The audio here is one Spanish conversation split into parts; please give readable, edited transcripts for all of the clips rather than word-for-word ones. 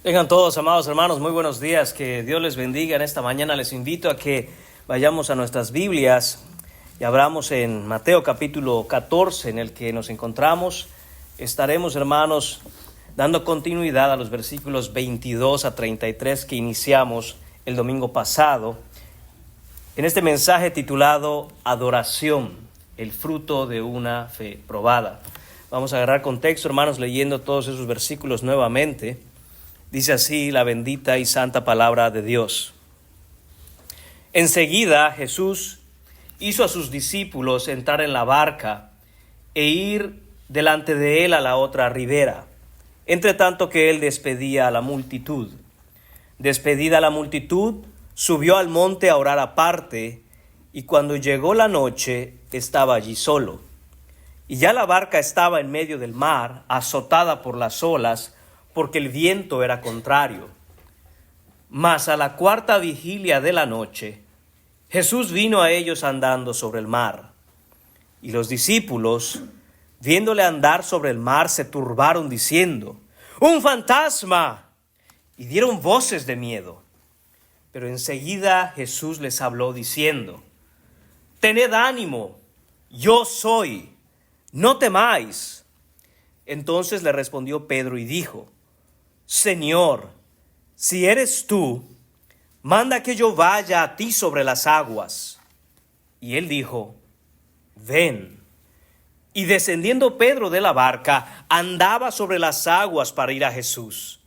Tengan todos, amados hermanos, muy buenos días, que Dios les bendiga. En esta mañana les invito a que vayamos a nuestras Biblias y abramos en Mateo capítulo 14, en el que nos encontramos. Estaremos, hermanos, dando continuidad a los versículos 22 a 33 que iniciamos el domingo pasado, en este mensaje titulado Adoración, el fruto de una fe probada. Vamos a agarrar contexto, hermanos, leyendo todos esos versículos nuevamente. Dice así la bendita y santa palabra de Dios. Enseguida Jesús hizo a sus discípulos entrar en la barca e ir delante de él a la otra ribera, entre tanto que él despedía a la multitud. Despedida la multitud, subió al monte a orar aparte, y cuando llegó la noche estaba allí solo. Y ya la barca estaba en medio del mar, azotada por las olas, porque el viento era contrario. Mas a la cuarta vigilia de la noche, Jesús vino a ellos andando sobre el mar. Y los discípulos, viéndole andar sobre el mar, se turbaron diciendo: ¡Un fantasma! Y dieron voces de miedo. Pero enseguida Jesús les habló diciendo: Tened ánimo, yo soy, no temáis. Entonces le respondió Pedro y dijo: Señor, si eres tú, manda que yo vaya a ti sobre las aguas. Y él dijo: Ven. Y descendiendo Pedro de la barca, andaba sobre las aguas para ir a Jesús.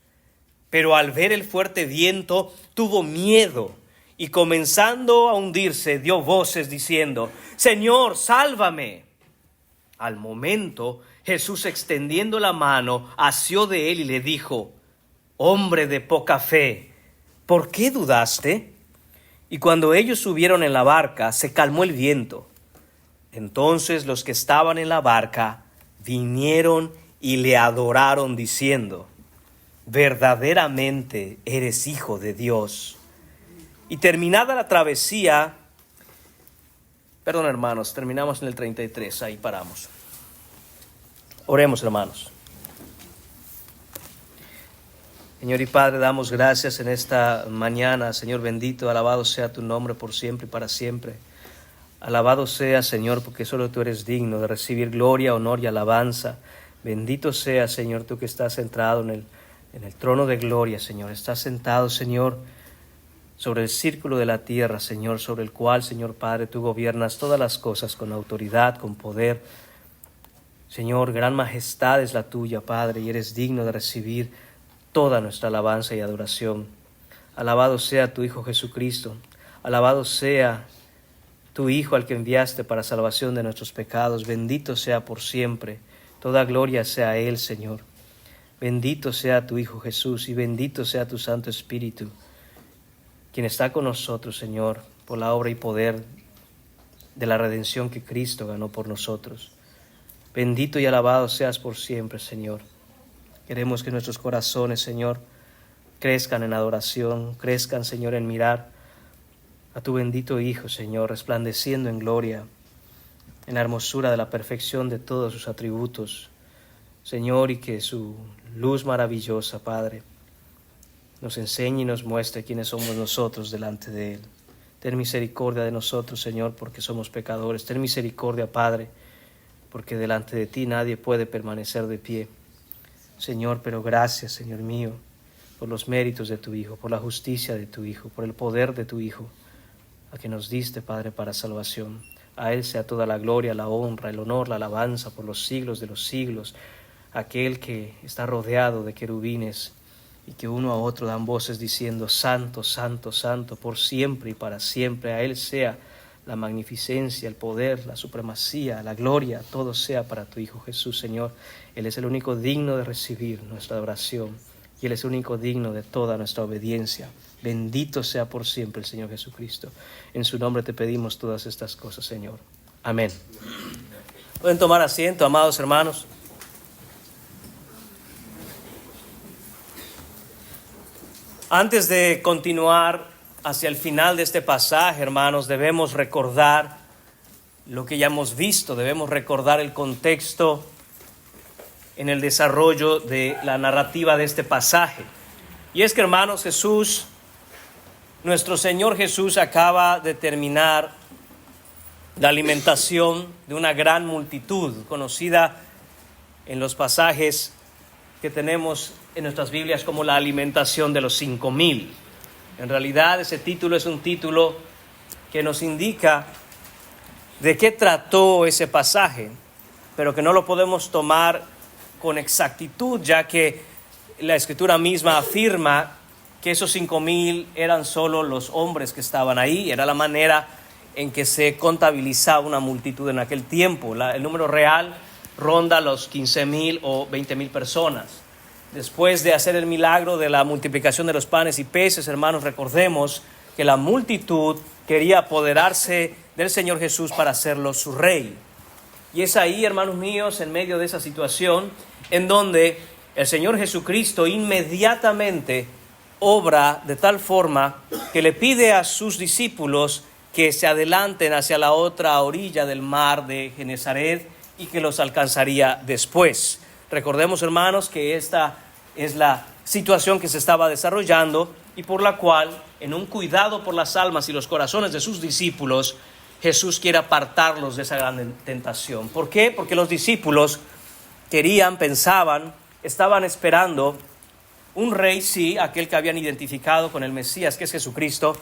Pero al ver el fuerte viento, tuvo miedo, y comenzando a hundirse, dio voces diciendo: Señor, sálvame. Al momento, Jesús, extendiendo la mano, asió de él y le dijo: Hombre de poca fe, ¿por qué dudaste? Y cuando ellos subieron en la barca, se calmó el viento. Entonces los que estaban en la barca vinieron y le adoraron diciendo: Verdaderamente eres Hijo de Dios. Y terminada la travesía, perdón, hermanos, terminamos en el 33, ahí paramos. Oremos, hermanos. Señor y Padre, damos gracias en esta mañana, Señor bendito, alabado sea tu nombre por siempre y para siempre. Alabado sea, Señor, porque solo tú eres digno de recibir gloria, honor y alabanza. Bendito sea, Señor, tú que estás sentado en el trono de gloria, Señor. Estás sentado, Señor, sobre el círculo de la tierra, Señor, sobre el cual, Señor Padre, tú gobiernas todas las cosas con autoridad, con poder. Señor, gran majestad es la tuya, Padre, y eres digno de recibir toda nuestra alabanza y adoración. Alabado sea tu Hijo Jesucristo. Alabado sea tu Hijo al que enviaste para salvación de nuestros pecados. Bendito sea por siempre. Toda gloria sea a Él, Señor. Bendito sea tu Hijo Jesús y bendito sea tu Santo Espíritu, quien está con nosotros, Señor, por la obra y poder de la redención que Cristo ganó por nosotros. Bendito y alabado seas por siempre, Señor. Queremos que nuestros corazones, Señor, crezcan en adoración, crezcan, Señor, en mirar a tu bendito Hijo, Señor, resplandeciendo en gloria, en la hermosura de la perfección de todos sus atributos, Señor, y que su luz maravillosa, Padre, nos enseñe y nos muestre quiénes somos nosotros delante de Él. Ten misericordia de nosotros, Señor, porque somos pecadores. Ten misericordia, Padre, porque delante de ti nadie puede permanecer de pie. Señor, pero gracias, Señor mío, por los méritos de tu Hijo, por la justicia de tu Hijo, por el poder de tu Hijo, a que nos diste, Padre, para salvación. A Él sea toda la gloria, la honra, el honor, la alabanza por los siglos de los siglos. Aquel que está rodeado de querubines y que uno a otro dan voces diciendo: Santo, Santo, Santo, por siempre y para siempre. A Él sea la magnificencia, el poder, la supremacía, la gloria, todo sea para tu Hijo Jesús, Señor. Él es el único digno de recibir nuestra adoración y Él es el único digno de toda nuestra obediencia. Bendito sea por siempre el Señor Jesucristo. En su nombre te pedimos todas estas cosas, Señor. Amén. Pueden tomar asiento, amados hermanos. Antes de continuar hacia el final de este pasaje, hermanos, debemos recordar lo que ya hemos visto, debemos recordar el contexto en el desarrollo de la narrativa de este pasaje. Y es que, hermanos, nuestro Señor Jesús acaba de terminar la alimentación de una gran multitud, conocida en los pasajes que tenemos en nuestras Biblias como la alimentación de los 5,000. En realidad ese título es un título que nos indica de qué trató ese pasaje, pero que no lo podemos tomar con exactitud, ya que la Escritura misma afirma que esos 5,000 eran solo los hombres que estaban ahí. Era la manera en que se contabilizaba una multitud en aquel tiempo. El número real ronda los 15,000 o 20,000 personas. Después de hacer el milagro de la multiplicación de los panes y peces, hermanos, recordemos que la multitud quería apoderarse del Señor Jesús para hacerlo su rey. Y es ahí, hermanos míos, en medio de esa situación, en donde el Señor Jesucristo inmediatamente obra de tal forma que le pide a sus discípulos que se adelanten hacia la otra orilla del mar de Genesaret y que los alcanzaría después. Recordemos, hermanos, que esta es la situación que se estaba desarrollando y por la cual, en un cuidado por las almas y los corazones de sus discípulos, Jesús quiere apartarlos de esa gran tentación. ¿Por qué? Porque los discípulos pensaban, estaban esperando un rey, sí, aquel que habían identificado con el Mesías, que es Jesucristo,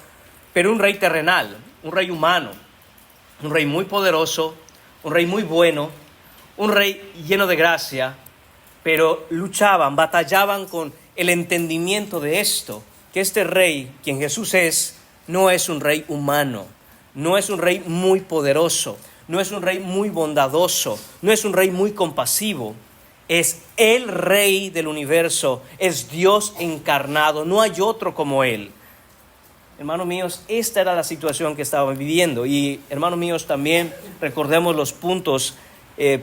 pero un rey terrenal, un rey humano, un rey muy poderoso, un rey muy bueno, un rey lleno de gracia, pero batallaban con el entendimiento de esto, que este rey, quien Jesús es, no es un rey humano, no es un rey muy poderoso, no es un rey muy bondadoso, no es un rey muy compasivo. Es el Rey del universo, es Dios encarnado, no hay otro como Él. Hermanos míos, esta era la situación que estaban viviendo. Y hermanos míos, también recordemos los puntos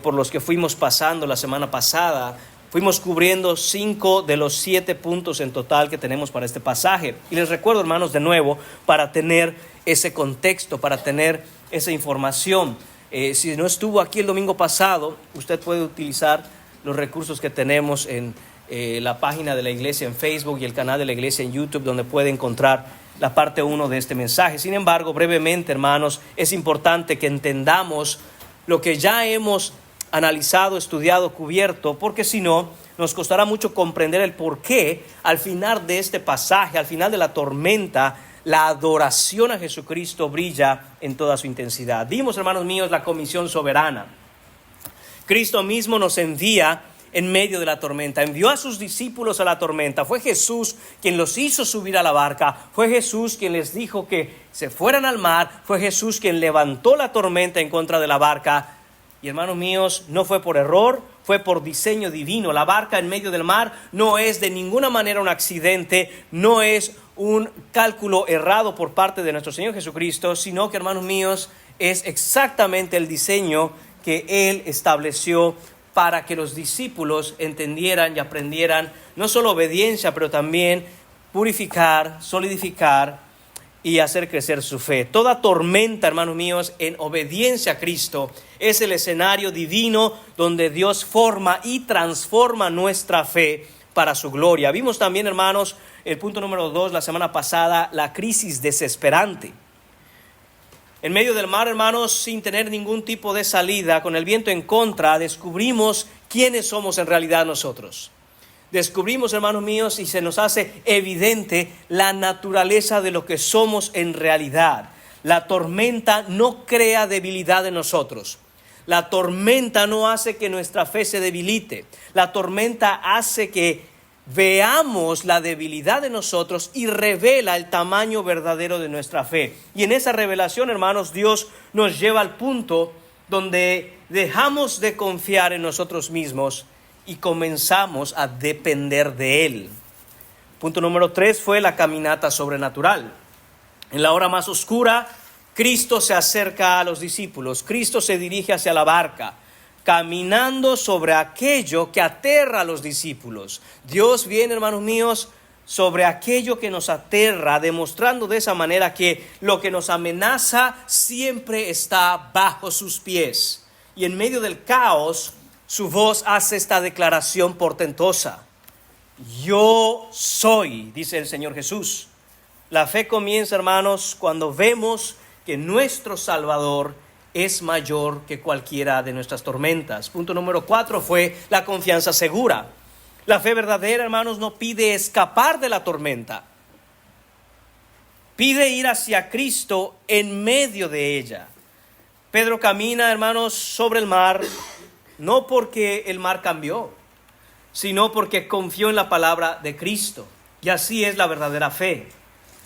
por los que fuimos pasando la semana pasada. Fuimos cubriendo 5 de los 7 puntos en total que tenemos para este pasaje. Y les recuerdo, hermanos, de nuevo, para tener ese contexto, para tener esa información. Si no estuvo aquí el domingo pasado, usted puede utilizar los recursos que tenemos en la página de la iglesia en Facebook y el canal de la iglesia en YouTube, donde puede encontrar la parte 1 de este mensaje. Sin embargo, brevemente, hermanos, es importante que entendamos lo que ya hemos analizado, estudiado, cubierto, porque si no, nos costará mucho comprender el por qué al final de este pasaje, al final de la tormenta, la adoración a Jesucristo brilla en toda su intensidad. Vimos, hermanos míos, la comisión soberana. Cristo mismo nos envía en medio de la tormenta, envió a sus discípulos a la tormenta. Fue Jesús quien los hizo subir a la barca, fue Jesús quien les dijo que se fueran al mar, fue Jesús quien levantó la tormenta en contra de la barca. Y hermanos míos, no fue por error, fue por diseño divino. La barca en medio del mar no es de ninguna manera un accidente, no es un cálculo errado por parte de nuestro Señor Jesucristo, sino que, hermanos míos, es exactamente el diseño que Él estableció para que los discípulos entendieran y aprendieran no solo obediencia, pero también purificar, solidificar y hacer crecer su fe. Toda tormenta, hermanos míos, en obediencia a Cristo, es el escenario divino donde Dios forma y transforma nuestra fe para su gloria. Vimos también, hermanos, el punto número 2 la semana pasada, la crisis desesperante. En medio del mar, hermanos, sin tener ningún tipo de salida, con el viento en contra, descubrimos quiénes somos en realidad nosotros. Descubrimos, hermanos míos, y se nos hace evidente la naturaleza de lo que somos en realidad. La tormenta no crea debilidad en nosotros. La tormenta no hace que nuestra fe se debilite. La tormenta hace que veamos la debilidad de nosotros y revela el tamaño verdadero de nuestra fe. Y en esa revelación, hermanos, Dios nos lleva al punto donde dejamos de confiar en nosotros mismos y comenzamos a depender de Él. Punto número 3 fue la caminata sobrenatural. En la hora más oscura, Cristo se acerca a los discípulos. Cristo se dirige hacia la barca, caminando sobre aquello que aterra a los discípulos. Dios viene, hermanos míos, sobre aquello que nos aterra, demostrando de esa manera que lo que nos amenaza siempre está bajo sus pies. Y en medio del caos, su voz hace esta declaración portentosa. yo soy, dice el Señor Jesús. La fe comienza, hermanos, cuando vemos que nuestro Salvador es mayor que cualquiera de nuestras tormentas. Punto número 4 fue la confianza segura. La fe verdadera, hermanos, no pide escapar de la tormenta. Pide ir hacia Cristo en medio de ella. Pedro camina, hermanos, sobre el mar, no porque el mar cambió, sino porque confió en la palabra de Cristo. Y así es la verdadera fe.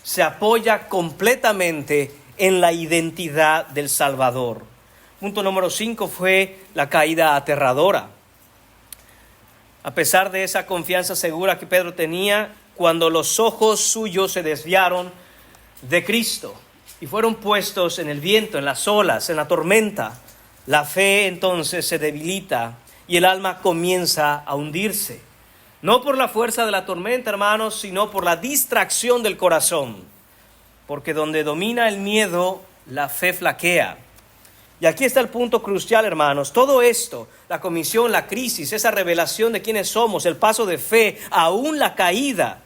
Se apoya completamente en la identidad del Salvador. Punto número 5 fue la caída aterradora. A pesar de esa confianza segura que Pedro tenía, cuando los ojos suyos se desviaron de Cristo y fueron puestos en el viento, en las olas, en la tormenta, la fe entonces se debilita y el alma comienza a hundirse. No por la fuerza de la tormenta, hermanos, sino por la distracción del corazón. Porque donde domina el miedo, la fe flaquea. Y aquí está el punto crucial, hermanos. Todo esto, la comisión, la crisis, esa revelación de quiénes somos, el paso de fe, aún la caída,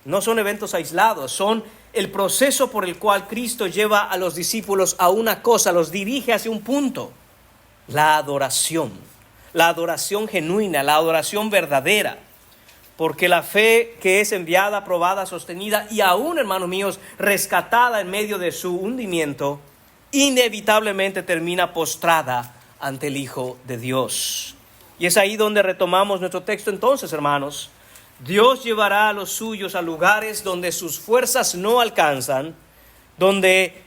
no son eventos aislados, son el proceso por el cual Cristo lleva a los discípulos a una cosa, los dirige hacia un punto: la adoración genuina, la adoración verdadera. Porque la fe que es enviada, probada, sostenida y aún, hermanos míos, rescatada en medio de su hundimiento, inevitablemente termina postrada ante el Hijo de Dios. Y es ahí donde retomamos nuestro texto entonces, hermanos. Dios llevará a los suyos a lugares donde sus fuerzas no alcanzan, donde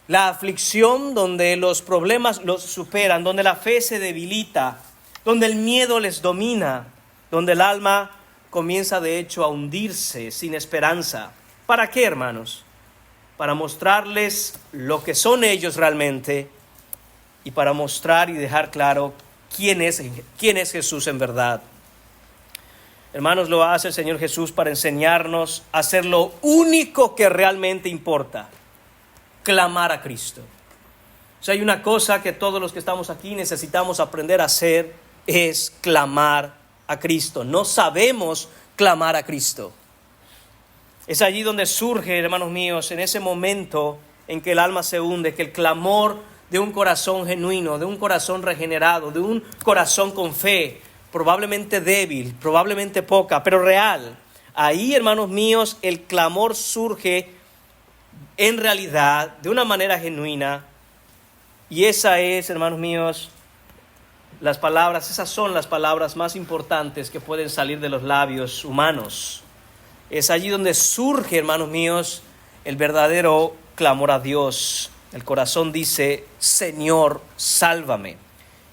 la aflicción, donde los problemas los superan, donde la fe se debilita, donde el miedo les domina, donde el alma comienza de hecho a hundirse sin esperanza. ¿Para qué, hermanos? Para mostrarles lo que son ellos realmente y para mostrar y dejar claro quién es Jesús en verdad. Hermanos, lo hace el Señor Jesús para enseñarnos a hacer lo único que realmente importa: clamar a Cristo. O sea, hay una cosa que todos los que estamos aquí necesitamos aprender a hacer, es clamar a Cristo. No sabemos clamar a Cristo. Es allí donde surge, hermanos míos, en ese momento en que el alma se hunde, que el clamor de un corazón genuino, de un corazón regenerado, de un corazón con fe, probablemente débil, probablemente poca, pero real. Ahí, hermanos míos, el clamor surge en realidad de una manera genuina. Y esa es, hermanos míos, esas son las palabras más importantes que pueden salir de los labios humanos. Es allí donde surge, hermanos míos, el verdadero clamor a Dios. El corazón dice: Señor, sálvame.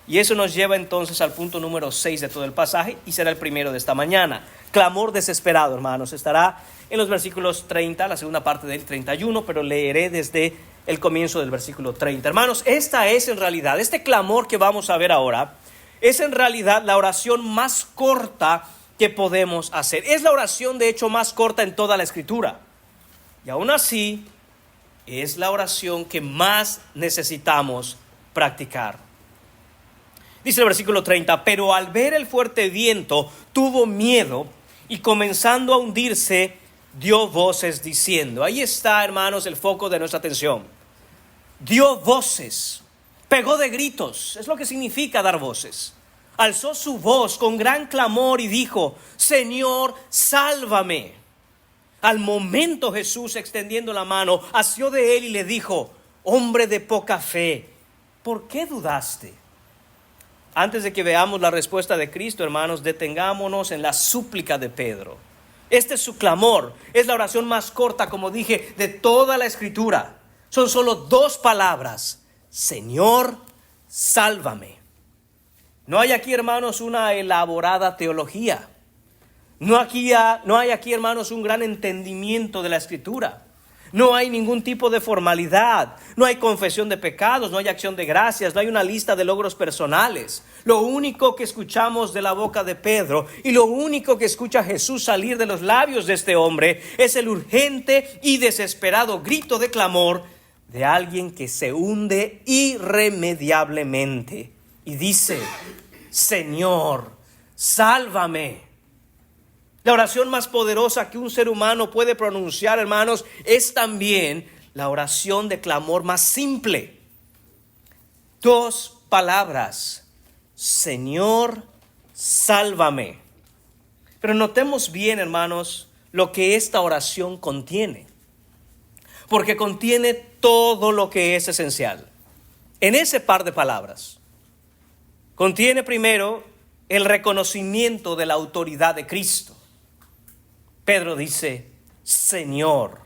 Y eso nos lleva entonces al punto número 6 de todo el pasaje, y será el primero de esta mañana. Clamor desesperado, hermanos. Estará en los versículos 30, la segunda parte del 31, pero leeré desde el comienzo del versículo 30. Hermanos, esta es en realidad, este clamor que vamos a ver ahora, es en realidad la oración más corta que podemos hacer. Es la oración, de hecho, más corta en toda la Escritura. Y aún así, es la oración que más necesitamos practicar. Dice el versículo 30, pero al ver el fuerte viento, tuvo miedo y comenzando a hundirse, dio voces diciendo. Ahí está, hermanos, el foco de nuestra atención. Dio voces, pegó de gritos, es lo que significa dar voces. Alzó su voz con gran clamor y dijo: Señor, sálvame. Al momento Jesús, extendiendo la mano, asió de él y le dijo: hombre de poca fe, ¿por qué dudaste? Antes de que veamos la respuesta de Cristo, hermanos, detengámonos en la súplica de Pedro. Este es su clamor, es la oración más corta, como dije, de toda la Escritura. Son solo 2 palabras: Señor, sálvame. No hay aquí, hermanos, una elaborada teología. No hay aquí, hermanos, un gran entendimiento de la Escritura. No hay ningún tipo de formalidad. No hay confesión de pecados, no hay acción de gracias, no hay una lista de logros personales. Lo único que escuchamos de la boca de Pedro y lo único que escucha Jesús salir de los labios de este hombre es el urgente y desesperado grito de clamor de alguien que se hunde irremediablemente y dice: Señor, sálvame. La oración más poderosa que un ser humano puede pronunciar, hermanos, es también la oración de clamor más simple. 2 palabras: Señor, sálvame. Pero notemos bien, hermanos, lo que esta oración contiene, porque contiene todo lo que es esencial. En ese par de palabras, contiene primero el reconocimiento de la autoridad de Cristo. Pedro dice, Señor.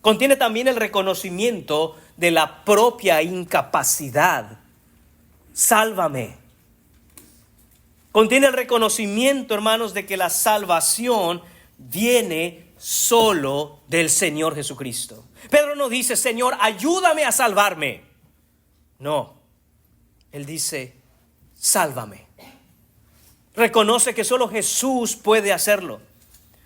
Contiene también el reconocimiento de la propia incapacidad. Sálvame. Contiene el reconocimiento, hermanos, de que la salvación viene solo del Señor Jesucristo. Pedro no dice, Señor, ayúdame a salvarme. No, él dice, sálvame. Reconoce que solo Jesús puede hacerlo.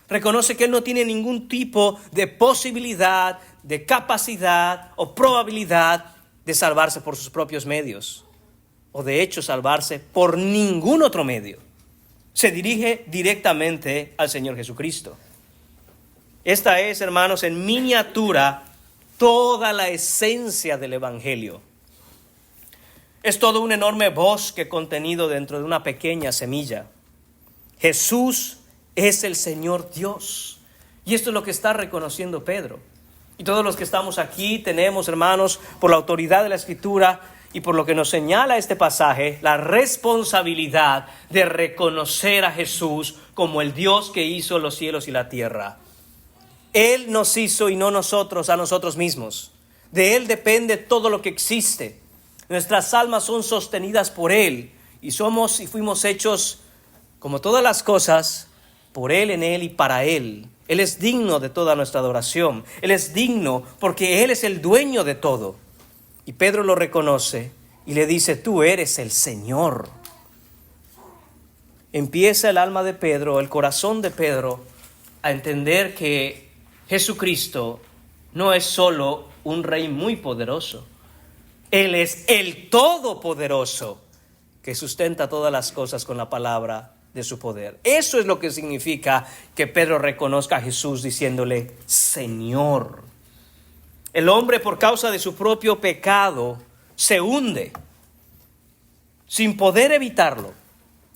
Reconoce que él no tiene ningún tipo de posibilidad, de capacidad o probabilidad de salvarse por sus propios medios, o de hecho salvarse por ningún otro medio. Se dirige directamente al Señor Jesucristo. Esta es, hermanos, en miniatura toda la esencia del Evangelio. Es todo un enorme bosque contenido dentro de una pequeña semilla. Jesús es el Señor Dios. Y esto es lo que está reconociendo Pedro. Y todos los que estamos aquí tenemos, hermanos, por la autoridad de la Escritura y por lo que nos señala este pasaje, la responsabilidad de reconocer a Jesús como el Dios que hizo los cielos y la tierra. Él nos hizo y no nosotros a nosotros mismos. De Él depende todo lo que existe. Nuestras almas son sostenidas por Él y somos y fuimos hechos, como todas las cosas, por Él, en Él y para Él. Él es digno de toda nuestra adoración. Él es digno porque Él es el dueño de todo. Y Pedro lo reconoce y le dice, tú eres el Señor. Empieza el alma de Pedro, el corazón de Pedro, a entender que Jesucristo no es solo un rey muy poderoso. Él es el Todopoderoso que sustenta todas las cosas con la palabra de su poder. Eso es lo que significa que Pedro reconozca a Jesús diciéndole, Señor. El hombre, por causa de su propio pecado, se hunde sin poder evitarlo,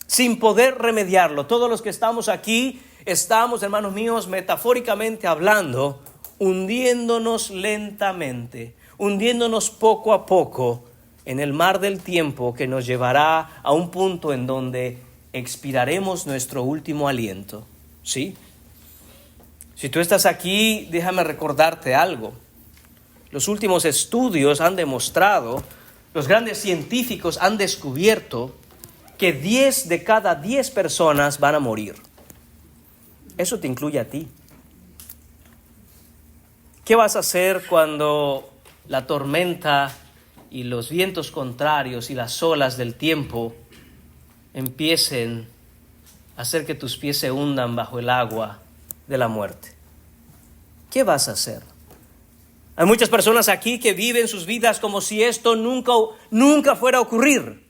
sin poder remediarlo. Todos los que estamos aquí estamos, hermanos míos, metafóricamente hablando, hundiéndonos lentamente, hundiéndonos poco a poco en el mar del tiempo que nos llevará a un punto en donde expiraremos nuestro último aliento. ¿Sí? Si tú estás aquí, déjame recordarte algo. Los últimos estudios han demostrado, los grandes científicos han descubierto que 10 de cada 10 personas van a morir. Eso te incluye a ti. ¿Qué vas a hacer cuando la tormenta y los vientos contrarios y las olas del tiempo empiecen a hacer que tus pies se hundan bajo el agua de la muerte? ¿Qué vas a hacer? Hay muchas personas aquí que viven sus vidas como si esto nunca fuera a ocurrir.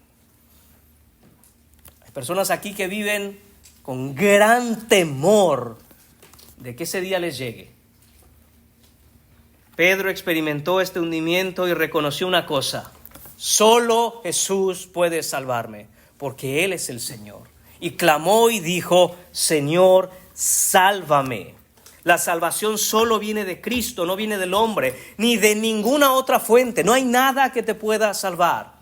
Hay personas aquí que viven con gran temor de que ese día les llegue. Pedro experimentó este hundimiento y reconoció una cosa: solo Jesús puede salvarme, porque Él es el Señor. Y clamó y dijo, Señor, sálvame. La salvación solo viene de Cristo, no viene del hombre, ni de ninguna otra fuente. No hay nada que te pueda salvar.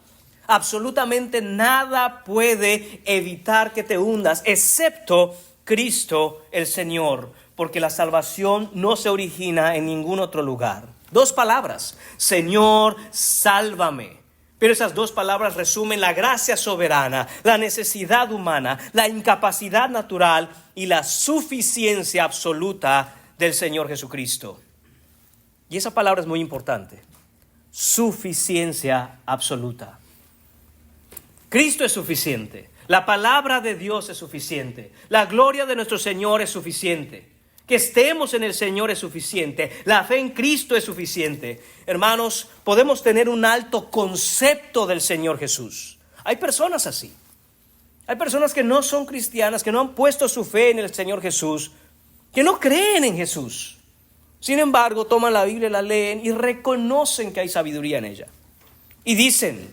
Absolutamente nada puede evitar que te hundas, excepto Cristo el Señor, porque la salvación no se origina en ningún otro lugar. 2 palabras, Señor, sálvame. Pero esas 2 palabras resumen la gracia soberana, la necesidad humana, la incapacidad natural y la suficiencia absoluta del Señor Jesucristo. Y esa palabra es muy importante. Suficiencia absoluta. Cristo es suficiente. La palabra de Dios es suficiente. La gloria de nuestro Señor es suficiente. Que estemos en el Señor es suficiente. La fe en Cristo es suficiente. Hermanos, podemos tener un alto concepto del Señor Jesús. Hay personas así. Hay personas que no son cristianas, que no han puesto su fe en el Señor Jesús, que no creen en Jesús. Sin embargo, toman la Biblia, la leen y reconocen que hay sabiduría en ella. Y dicen,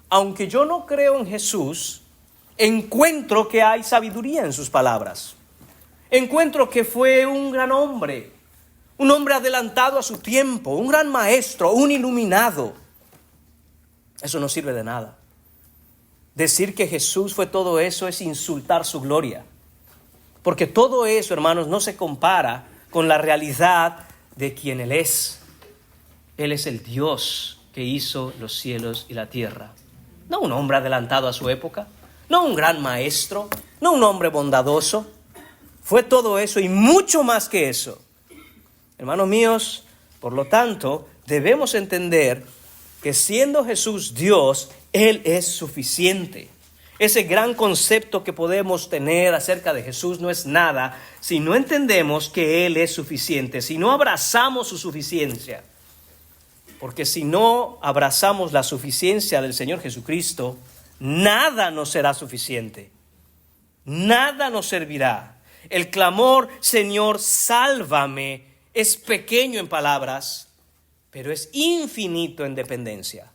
aunque yo no creo en Jesús, encuentro que hay sabiduría en sus palabras. Encuentro que fue un gran hombre, un hombre adelantado a su tiempo, un gran maestro, un iluminado. Eso no sirve de nada. Decir que Jesús fue todo eso es insultar su gloria. Porque todo eso, hermanos, no se compara con la realidad de quien Él es. Él es el Dios que hizo los cielos y la tierra. No un hombre adelantado a su época, no un gran maestro, no un hombre bondadoso. Fue todo eso y mucho más que eso. Hermanos míos, por lo tanto, debemos entender que siendo Jesús Dios, Él es suficiente. Ese gran concepto que podemos tener acerca de Jesús no es nada si no entendemos que Él es suficiente, si no abrazamos su suficiencia. Porque si no abrazamos la suficiencia del Señor Jesucristo, nada nos será suficiente. Nada nos servirá. El clamor, Señor, sálvame, es pequeño en palabras, pero es infinito en dependencia.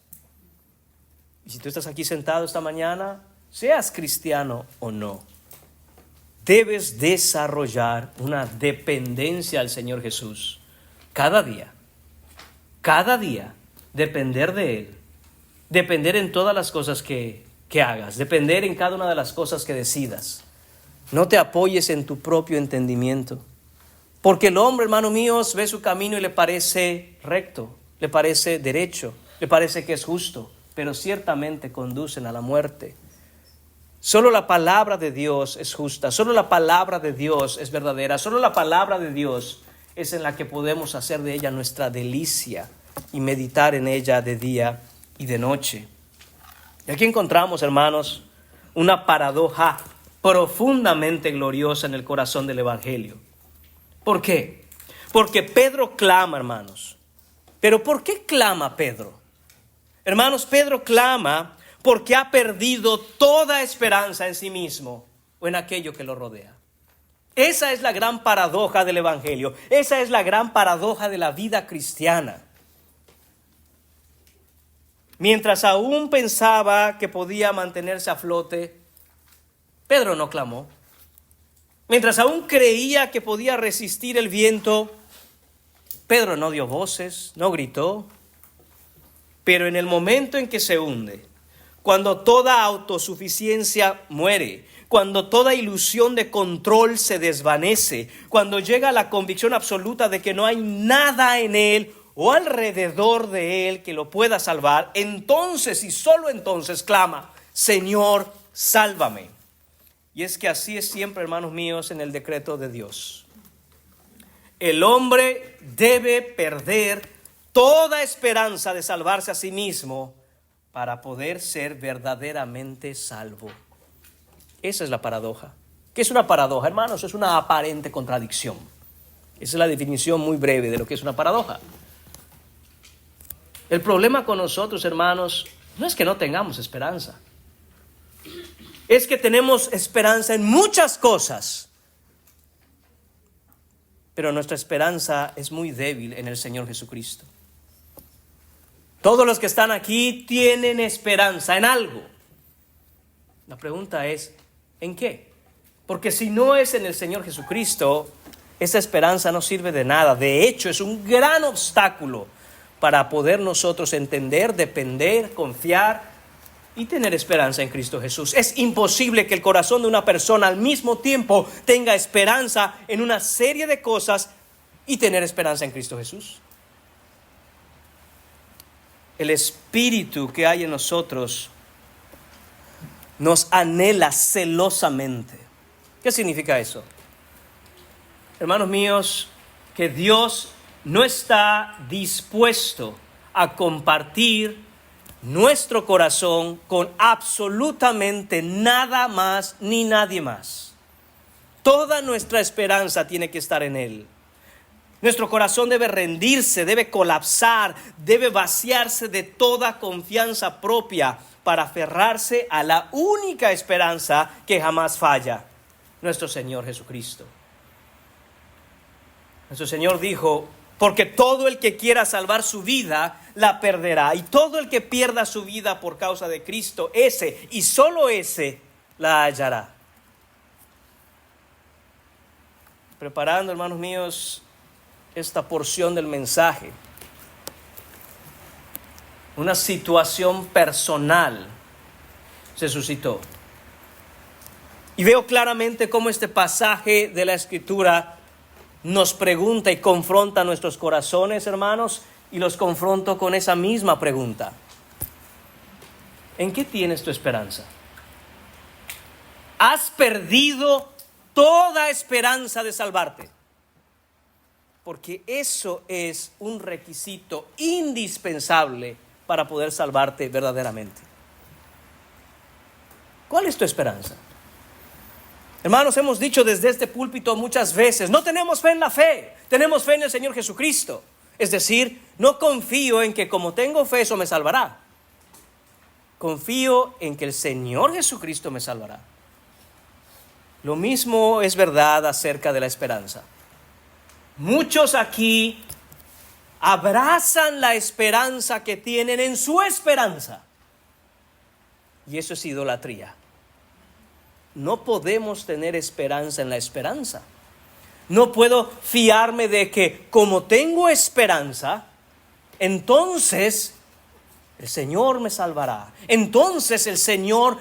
Y si tú estás aquí sentado esta mañana, seas cristiano o no, debes desarrollar una dependencia al Señor Jesús. Cada día, depender de Él. Depender en todas las cosas que hagas. Depender en cada una de las cosas que decidas. No te apoyes en tu propio entendimiento. Porque el hombre, hermano mío, ve su camino y le parece recto, le parece derecho, le parece que es justo, pero ciertamente conducen a la muerte. Solo la palabra de Dios es justa, solo la palabra de Dios es verdadera, solo la palabra de Dios es en la que podemos hacer de ella nuestra delicia y meditar en ella de día y de noche. Y aquí encontramos, hermanos, una paradoja profundamente gloriosa en el corazón del Evangelio. ¿Por qué? Porque Pedro clama, hermanos. ¿Pero por qué clama Pedro? Hermanos, Pedro clama porque ha perdido toda esperanza en sí mismo o en aquello que lo rodea. Esa es la gran paradoja del Evangelio. Esa es la gran paradoja de la vida cristiana. Mientras aún pensaba que podía mantenerse a flote, Pedro no clamó. Mientras aún creía que podía resistir el viento, Pedro no dio voces, no gritó. Pero en el momento en que se hunde, cuando toda autosuficiencia muere, cuando toda ilusión de control se desvanece, cuando llega la convicción absoluta de que no hay nada en él o alrededor de él que lo pueda salvar, entonces y solo entonces clama, Señor, sálvame. Y es que así es siempre, hermanos míos, en el decreto de Dios. El hombre debe perder toda esperanza de salvarse a sí mismo para poder ser verdaderamente salvo. Esa es la paradoja. ¿Qué es una paradoja, hermanos? Es una aparente contradicción. Esa es la definición muy breve de lo que es una paradoja. El problema con nosotros, hermanos, no es que no tengamos esperanza. Es que tenemos esperanza en muchas cosas, pero nuestra esperanza es muy débil en el Señor Jesucristo. Todos los que están aquí tienen esperanza en algo. La pregunta es, ¿en qué? Porque si no es en el Señor Jesucristo, esa esperanza no sirve de nada. De hecho, es un gran obstáculo para poder nosotros entender, depender, confiar y tener esperanza en Cristo Jesús. Es imposible que el corazón de una persona al mismo tiempo tenga esperanza en una serie de cosas y tener esperanza en Cristo Jesús. El espíritu que hay en nosotros nos anhela celosamente. ¿Qué significa eso? Hermanos míos, que Dios no está dispuesto a compartir nuestro corazón con absolutamente nada más ni nadie más. Toda nuestra esperanza tiene que estar en Él. Nuestro corazón debe rendirse, debe colapsar, debe vaciarse de toda confianza propia para aferrarse a la única esperanza que jamás falla, nuestro Señor Jesucristo. Nuestro Señor dijo: porque todo el que quiera salvar su vida, la perderá. Y todo el que pierda su vida por causa de Cristo, ese y solo ese la hallará. Preparando, hermanos míos, esta porción del mensaje, una situación personal se suscitó. Y veo claramente cómo este pasaje de la Escritura nos pregunta y confronta nuestros corazones, hermanos, y los confronto con esa misma pregunta. ¿En qué tienes tu esperanza? ¿Has perdido toda esperanza de salvarte? Porque eso es un requisito indispensable para poder salvarte verdaderamente. ¿Cuál es tu esperanza? Hermanos, hemos dicho desde este púlpito muchas veces: no tenemos fe en la fe, tenemos fe en el Señor Jesucristo. Es decir, no confío en que como tengo fe eso me salvará. Confío en que el Señor Jesucristo me salvará. Lo mismo es verdad acerca de la esperanza. Muchos aquí abrazan la esperanza que tienen en su esperanza. Y eso es idolatría. No podemos tener esperanza en la esperanza. No puedo fiarme de que como tengo esperanza, entonces el Señor me salvará. Entonces el Señor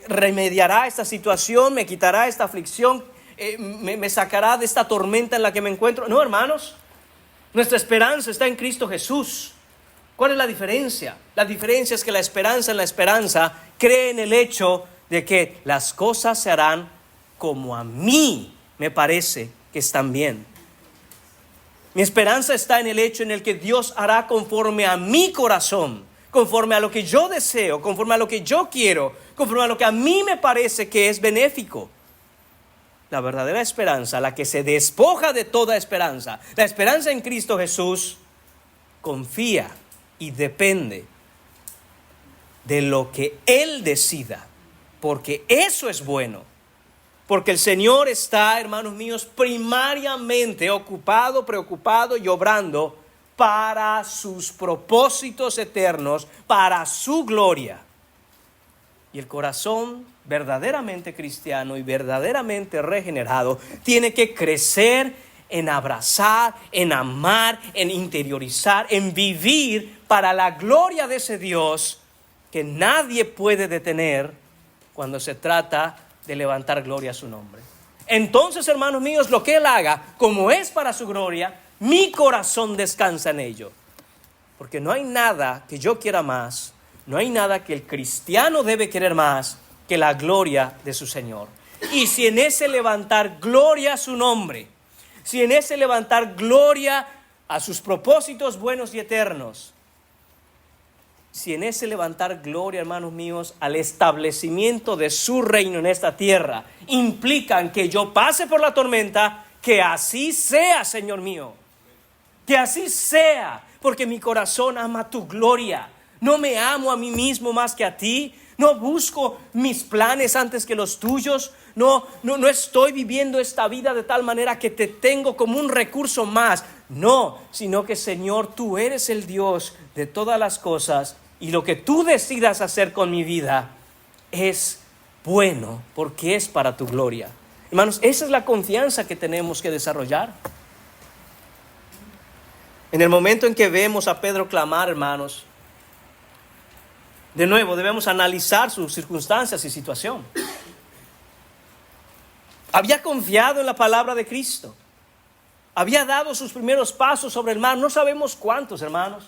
remediará esta situación, me quitará esta aflicción, me sacará de esta tormenta en la que me encuentro. No, hermanos, nuestra esperanza está en Cristo Jesús. ¿Cuál es la diferencia? La diferencia es que la esperanza en la esperanza cree en el hecho de que las cosas se harán como a mí me parece que están bien. Mi esperanza está en el hecho en el que Dios hará conforme a mi corazón, conforme a lo que yo deseo, conforme a lo que yo quiero, conforme a lo que a mí me parece que es benéfico. La verdadera esperanza, la que se despoja de toda esperanza, la esperanza en Cristo Jesús, confía y depende de lo que Él decida, porque eso es bueno. Porque el Señor está, hermanos míos, primariamente ocupado, preocupado y obrando para sus propósitos eternos, para su gloria. Y el corazón verdaderamente cristiano y verdaderamente regenerado tiene que crecer en abrazar, en amar, en interiorizar, en vivir para la gloria de ese Dios que nadie puede detener cuando se trata de levantar gloria a su nombre. Entonces, hermanos míos, lo que Él haga, como es para su gloria, mi corazón descansa en ello. Porque no hay nada que yo quiera más, no hay nada que el cristiano debe querer más que la gloria de su Señor. Y si en ese levantar gloria a su nombre, si en ese levantar gloria a sus propósitos buenos y eternos, si en ese levantar gloria, hermanos míos, al establecimiento de su reino en esta tierra, implican que yo pase por la tormenta, que así sea, Señor mío. Que así sea, porque mi corazón ama tu gloria. No me amo a mí mismo más que a ti. No busco mis planes antes que los tuyos. No estoy viviendo esta vida de tal manera que te tengo como un recurso más. No, sino que, Señor, tú eres el Dios de todas las cosas. Y lo que tú decidas hacer con mi vida es bueno, porque es para tu gloria. Hermanos, esa es la confianza que tenemos que desarrollar. En el momento en que vemos a Pedro clamar, hermanos, de nuevo debemos analizar sus circunstancias y situación. Había confiado en la palabra de Cristo. Había dado sus primeros pasos sobre el mar. No sabemos cuántos, hermanos.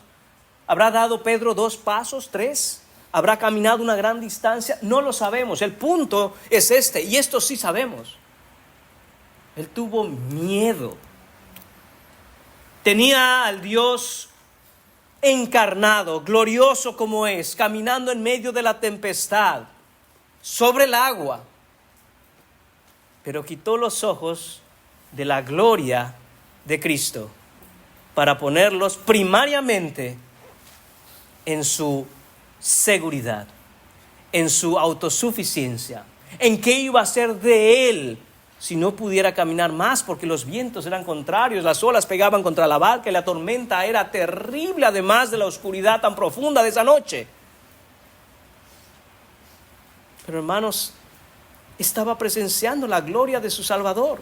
¿Habrá dado Pedro 2 pasos, 3? ¿Habrá caminado una gran distancia? No lo sabemos. El punto es este, y esto sí sabemos. Él tuvo miedo. Tenía al Dios encarnado, glorioso como es, caminando en medio de la tempestad, sobre el agua. Pero quitó los ojos de la gloria de Cristo para ponerlos primariamente en su seguridad. en su autosuficiencia, en qué iba a ser de él si no pudiera caminar más, porque los vientos eran contrarios, las olas pegaban contra la barca y la tormenta era terrible, además de la oscuridad tan profunda de esa noche. Pero hermanos, estaba presenciando la gloria de su Salvador.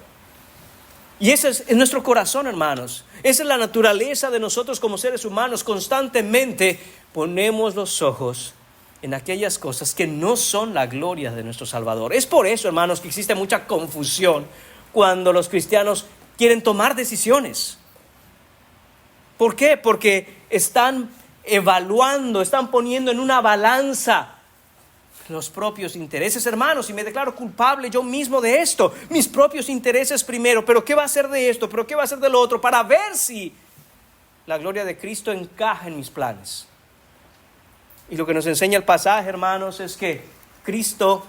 Y ese es nuestro corazón, hermanos. Esa es la naturaleza de nosotros como seres humanos. Constantemente ponemos los ojos en aquellas cosas que no son la gloria de nuestro Salvador. Es por eso, hermanos, que existe mucha confusión cuando los cristianos quieren tomar decisiones. ¿Por qué? Porque están evaluando, están poniendo en una balanza los propios intereses, hermanos, y me declaro culpable yo mismo de esto. Mis propios intereses primero, pero ¿qué va a ser de esto? ¿Pero qué va a ser de lo otro? Para ver si la gloria de Cristo encaja en mis planes. Y lo que nos enseña el pasaje, hermanos, es que Cristo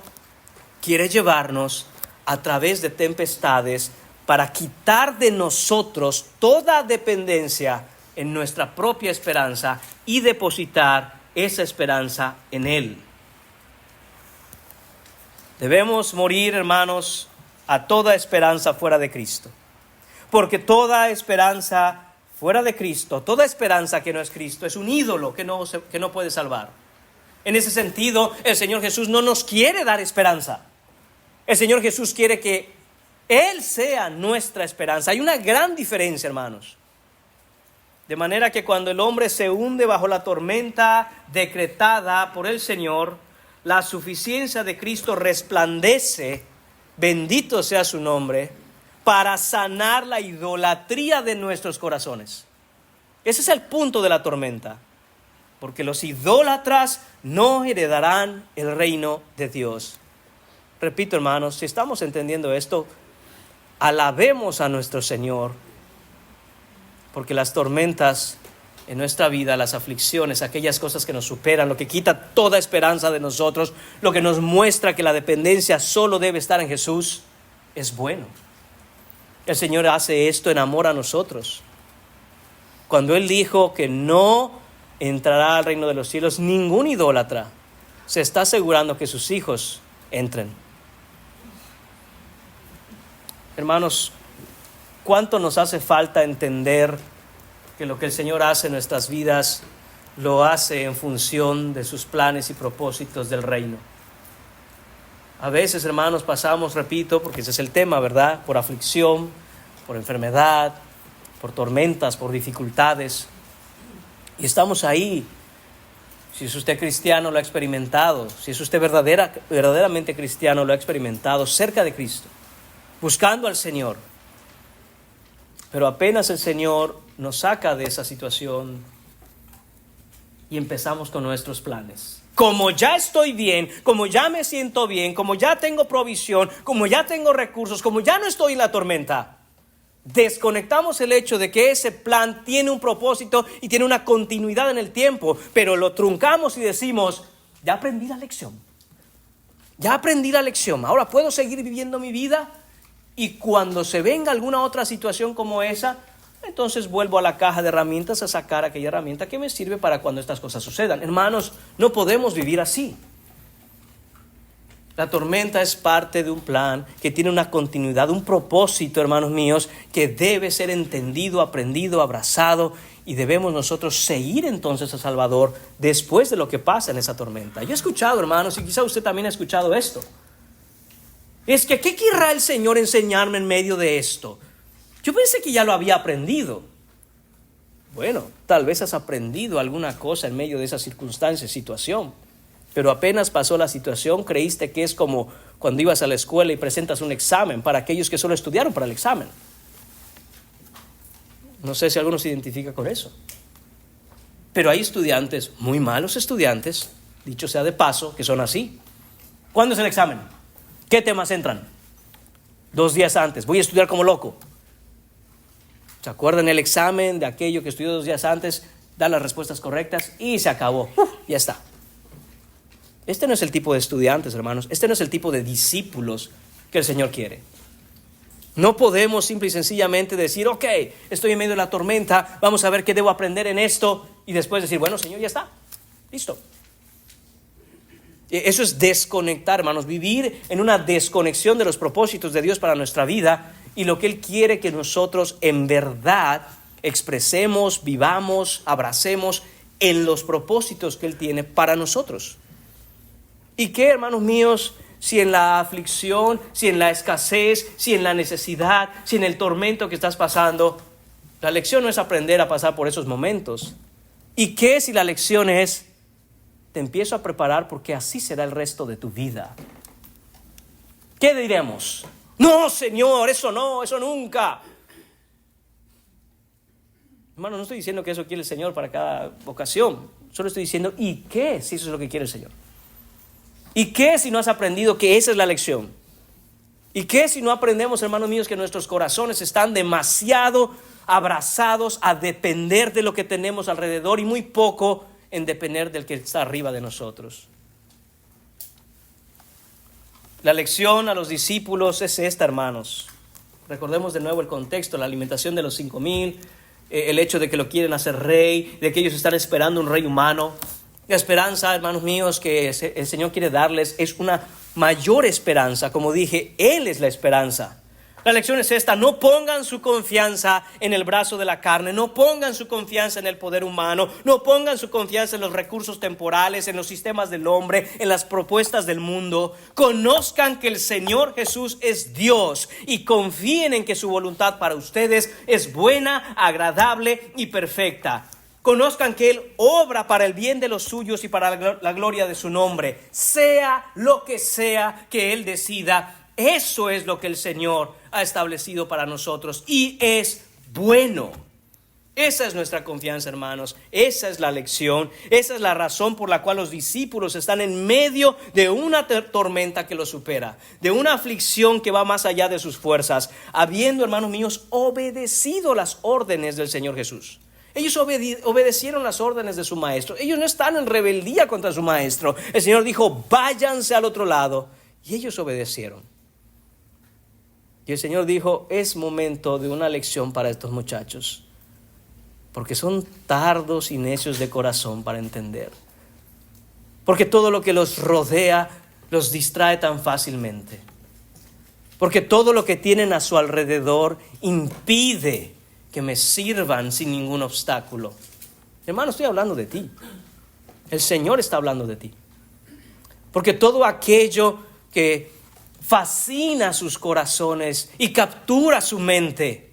quiere llevarnos a través de tempestades para quitar de nosotros toda dependencia en nuestra propia esperanza y depositar esa esperanza en Él. Debemos morir, hermanos, a toda esperanza fuera de Cristo. Porque toda esperanza fuera de Cristo, toda esperanza que no es Cristo, es un ídolo que no puede salvar. En ese sentido, el Señor Jesús no nos quiere dar esperanza. El Señor Jesús quiere que Él sea nuestra esperanza. Hay una gran diferencia, hermanos. De manera que cuando el hombre se hunde bajo la tormenta decretada por el Señor, la suficiencia de Cristo resplandece, bendito sea su nombre, para sanar la idolatría de nuestros corazones. Ese es el punto de la tormenta, porque los idólatras no heredarán el reino de Dios. Repito, hermanos, si estamos entendiendo esto, alabemos a nuestro Señor, porque las tormentas en nuestra vida, las aflicciones, aquellas cosas que nos superan, lo que quita toda esperanza de nosotros, lo que nos muestra que la dependencia solo debe estar en Jesús, es bueno. El Señor hace esto en amor a nosotros. Cuando Él dijo que no entrará al reino de los cielos ningún idólatra, se está asegurando que sus hijos entren. Hermanos, ¿cuánto nos hace falta entender que lo que el Señor hace en nuestras vidas lo hace en función de sus planes y propósitos del reino? A veces, hermanos, pasamos, repito, porque ese es el tema, ¿verdad? Por aflicción, por enfermedad, por tormentas, por dificultades. Y estamos ahí. Si es usted cristiano, lo ha experimentado. Si es usted verdaderamente cristiano, lo ha experimentado cerca de Cristo, buscando al Señor. Pero apenas el Señor nos saca de esa situación y empezamos con nuestros planes. Como ya estoy bien, como ya me siento bien, como ya tengo provisión, como ya tengo recursos, como ya no estoy en la tormenta, desconectamos el hecho de que ese plan tiene un propósito y tiene una continuidad en el tiempo, pero lo truncamos y decimos, ya aprendí la lección. Ya aprendí la lección, ahora puedo seguir viviendo mi vida. Y cuando se venga alguna otra situación como esa, entonces vuelvo a la caja de herramientas a sacar aquella herramienta que me sirve para cuando estas cosas sucedan. Hermanos, no podemos vivir así. La tormenta es parte de un plan que tiene una continuidad, un propósito, hermanos míos, que debe ser entendido, aprendido, abrazado, y debemos nosotros seguir entonces a Salvador después de lo que pasa en esa tormenta. Yo he escuchado, hermanos, y quizá usted también ha escuchado esto. Es que, ¿qué querrá el Señor enseñarme en medio de esto? Yo pensé que ya lo había aprendido. Bueno, tal vez has aprendido alguna cosa en medio de esa circunstancia, situación. Pero apenas pasó la situación, creíste que es como cuando ibas a la escuela y presentas un examen para aquellos que solo estudiaron para el examen. No sé si alguno se identifica con eso. Pero hay estudiantes, muy malos estudiantes, dicho sea de paso, que son así. ¿Cuándo es el examen? ¿Qué temas entran? 2 días antes. Voy a estudiar como loco. ¿Se acuerdan el examen de aquello que estudió 2 días antes? Da las respuestas correctas y se acabó. Ya está. Este no es el tipo de estudiantes, hermanos. Este no es el tipo de discípulos que el Señor quiere. No podemos simple y sencillamente decir, ok, estoy en medio de la tormenta, vamos a ver qué debo aprender en esto, y después decir, bueno, Señor, ya está. Listo. Eso es desconectar, hermanos, vivir en una desconexión de los propósitos de Dios para nuestra vida y lo que Él quiere que nosotros en verdad expresemos, vivamos, abracemos en los propósitos que Él tiene para nosotros. ¿Y qué, hermanos míos? Si en la aflicción, si en la escasez, si en la necesidad, si en el tormento que estás pasando, la lección no es aprender a pasar por esos momentos. ¿Y qué si la lección es: te empiezo a preparar porque así será el resto de tu vida? ¿Qué diremos? No, Señor, eso no, eso nunca. Hermano, no estoy diciendo que eso quiere el Señor para cada ocasión. Solo estoy diciendo, ¿y qué si eso es lo que quiere el Señor? ¿Y qué si no has aprendido que esa es la lección? ¿Y qué si no aprendemos, hermanos míos, que nuestros corazones están demasiado abrazados a depender de lo que tenemos alrededor y muy poco en depender del que está arriba de nosotros? La lección a los discípulos es esta, hermanos. Recordemos de nuevo el contexto: la alimentación de los 5,000, el hecho de que lo quieren hacer rey, de que ellos están esperando un rey humano. La esperanza, hermanos míos, que el Señor quiere darles es una mayor esperanza. Como dije, Él es la esperanza. La lección es esta: no pongan su confianza en el brazo de la carne, no pongan su confianza en el poder humano, no pongan su confianza en los recursos temporales, en los sistemas del hombre, en las propuestas del mundo. Conozcan que el Señor Jesús es Dios y confíen en que su voluntad para ustedes es buena, agradable y perfecta. Conozcan que Él obra para el bien de los suyos y para la gloria de su nombre. Sea lo que sea que Él decida, eso es lo que el Señor ha establecido para nosotros y es bueno. Esa es nuestra confianza, hermanos. Esa es la lección. Esa es la razón por la cual los discípulos están en medio de una tormenta que los supera, de una aflicción que va más allá de sus fuerzas, habiendo, hermanos míos, obedecido las órdenes del Señor Jesús. Ellos obedecieron las órdenes de su maestro. Ellos no están en rebeldía contra su maestro. El Señor dijo, váyanse al otro lado. Y ellos obedecieron. Y el Señor dijo, es momento de una lección para estos muchachos, porque son tardos y necios de corazón para entender. Porque todo lo que los rodea los distrae tan fácilmente. Porque todo lo que tienen a su alrededor impide que me sirvan sin ningún obstáculo. Hermano, estoy hablando de ti. El Señor está hablando de ti. Porque todo aquello que fascina sus corazones y captura su mente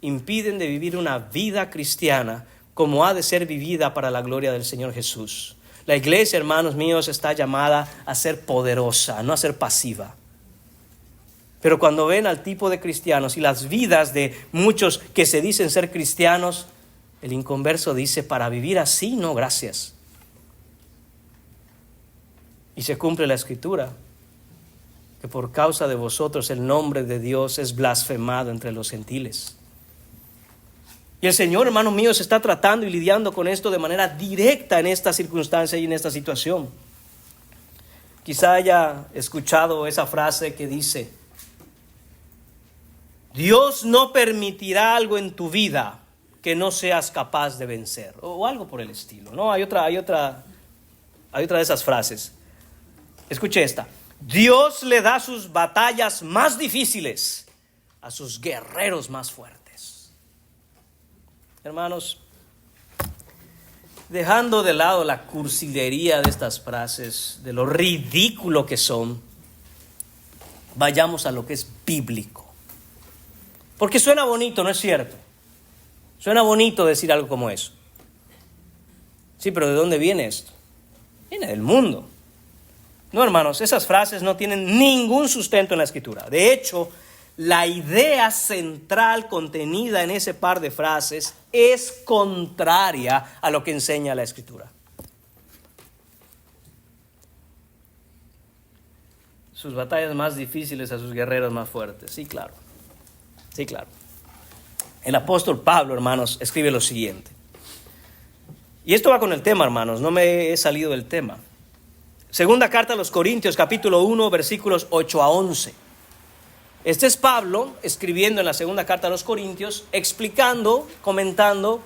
impiden de vivir una vida cristiana como ha de ser vivida para la gloria del Señor Jesús. La iglesia, hermanos míos, está llamada a ser poderosa, no a ser pasiva. Pero cuando ven al tipo de cristianos y las vidas de muchos que se dicen ser cristianos, el inconverso dice, para vivir así, no, gracias. Y se cumple la escritura, que por causa de vosotros el nombre de Dios es blasfemado entre los gentiles. Y el Señor, hermanos míos, está tratando y lidiando con esto de manera directa en esta circunstancia y en esta situación. Quizá haya escuchado esa frase que dice, Dios no permitirá algo en tu vida que no seas capaz de vencer, o algo por el estilo, ¿no? Hay otra de esas frases. Escuche esta. Dios le da sus batallas más difíciles a sus guerreros más fuertes. Hermanos, dejando de lado la cursilería de estas frases, de lo ridículo que son, vayamos a lo que es bíblico. Porque suena bonito, ¿no es cierto? Suena bonito decir algo como eso. Sí, pero ¿de dónde viene esto? Viene del mundo. No, hermanos, esas frases no tienen ningún sustento en la Escritura. De hecho, la idea central contenida en ese par de frases es contraria a lo que enseña la Escritura. Sus batallas más difíciles a sus guerreros más fuertes. Sí, claro. Sí, claro. El apóstol Pablo, hermanos, escribe lo siguiente. Y esto va con el tema, hermanos, no me he salido del tema. Segunda carta a los Corintios, capítulo 1, versículos 8 a 11. Este es Pablo escribiendo en la segunda carta a los Corintios, explicando, comentando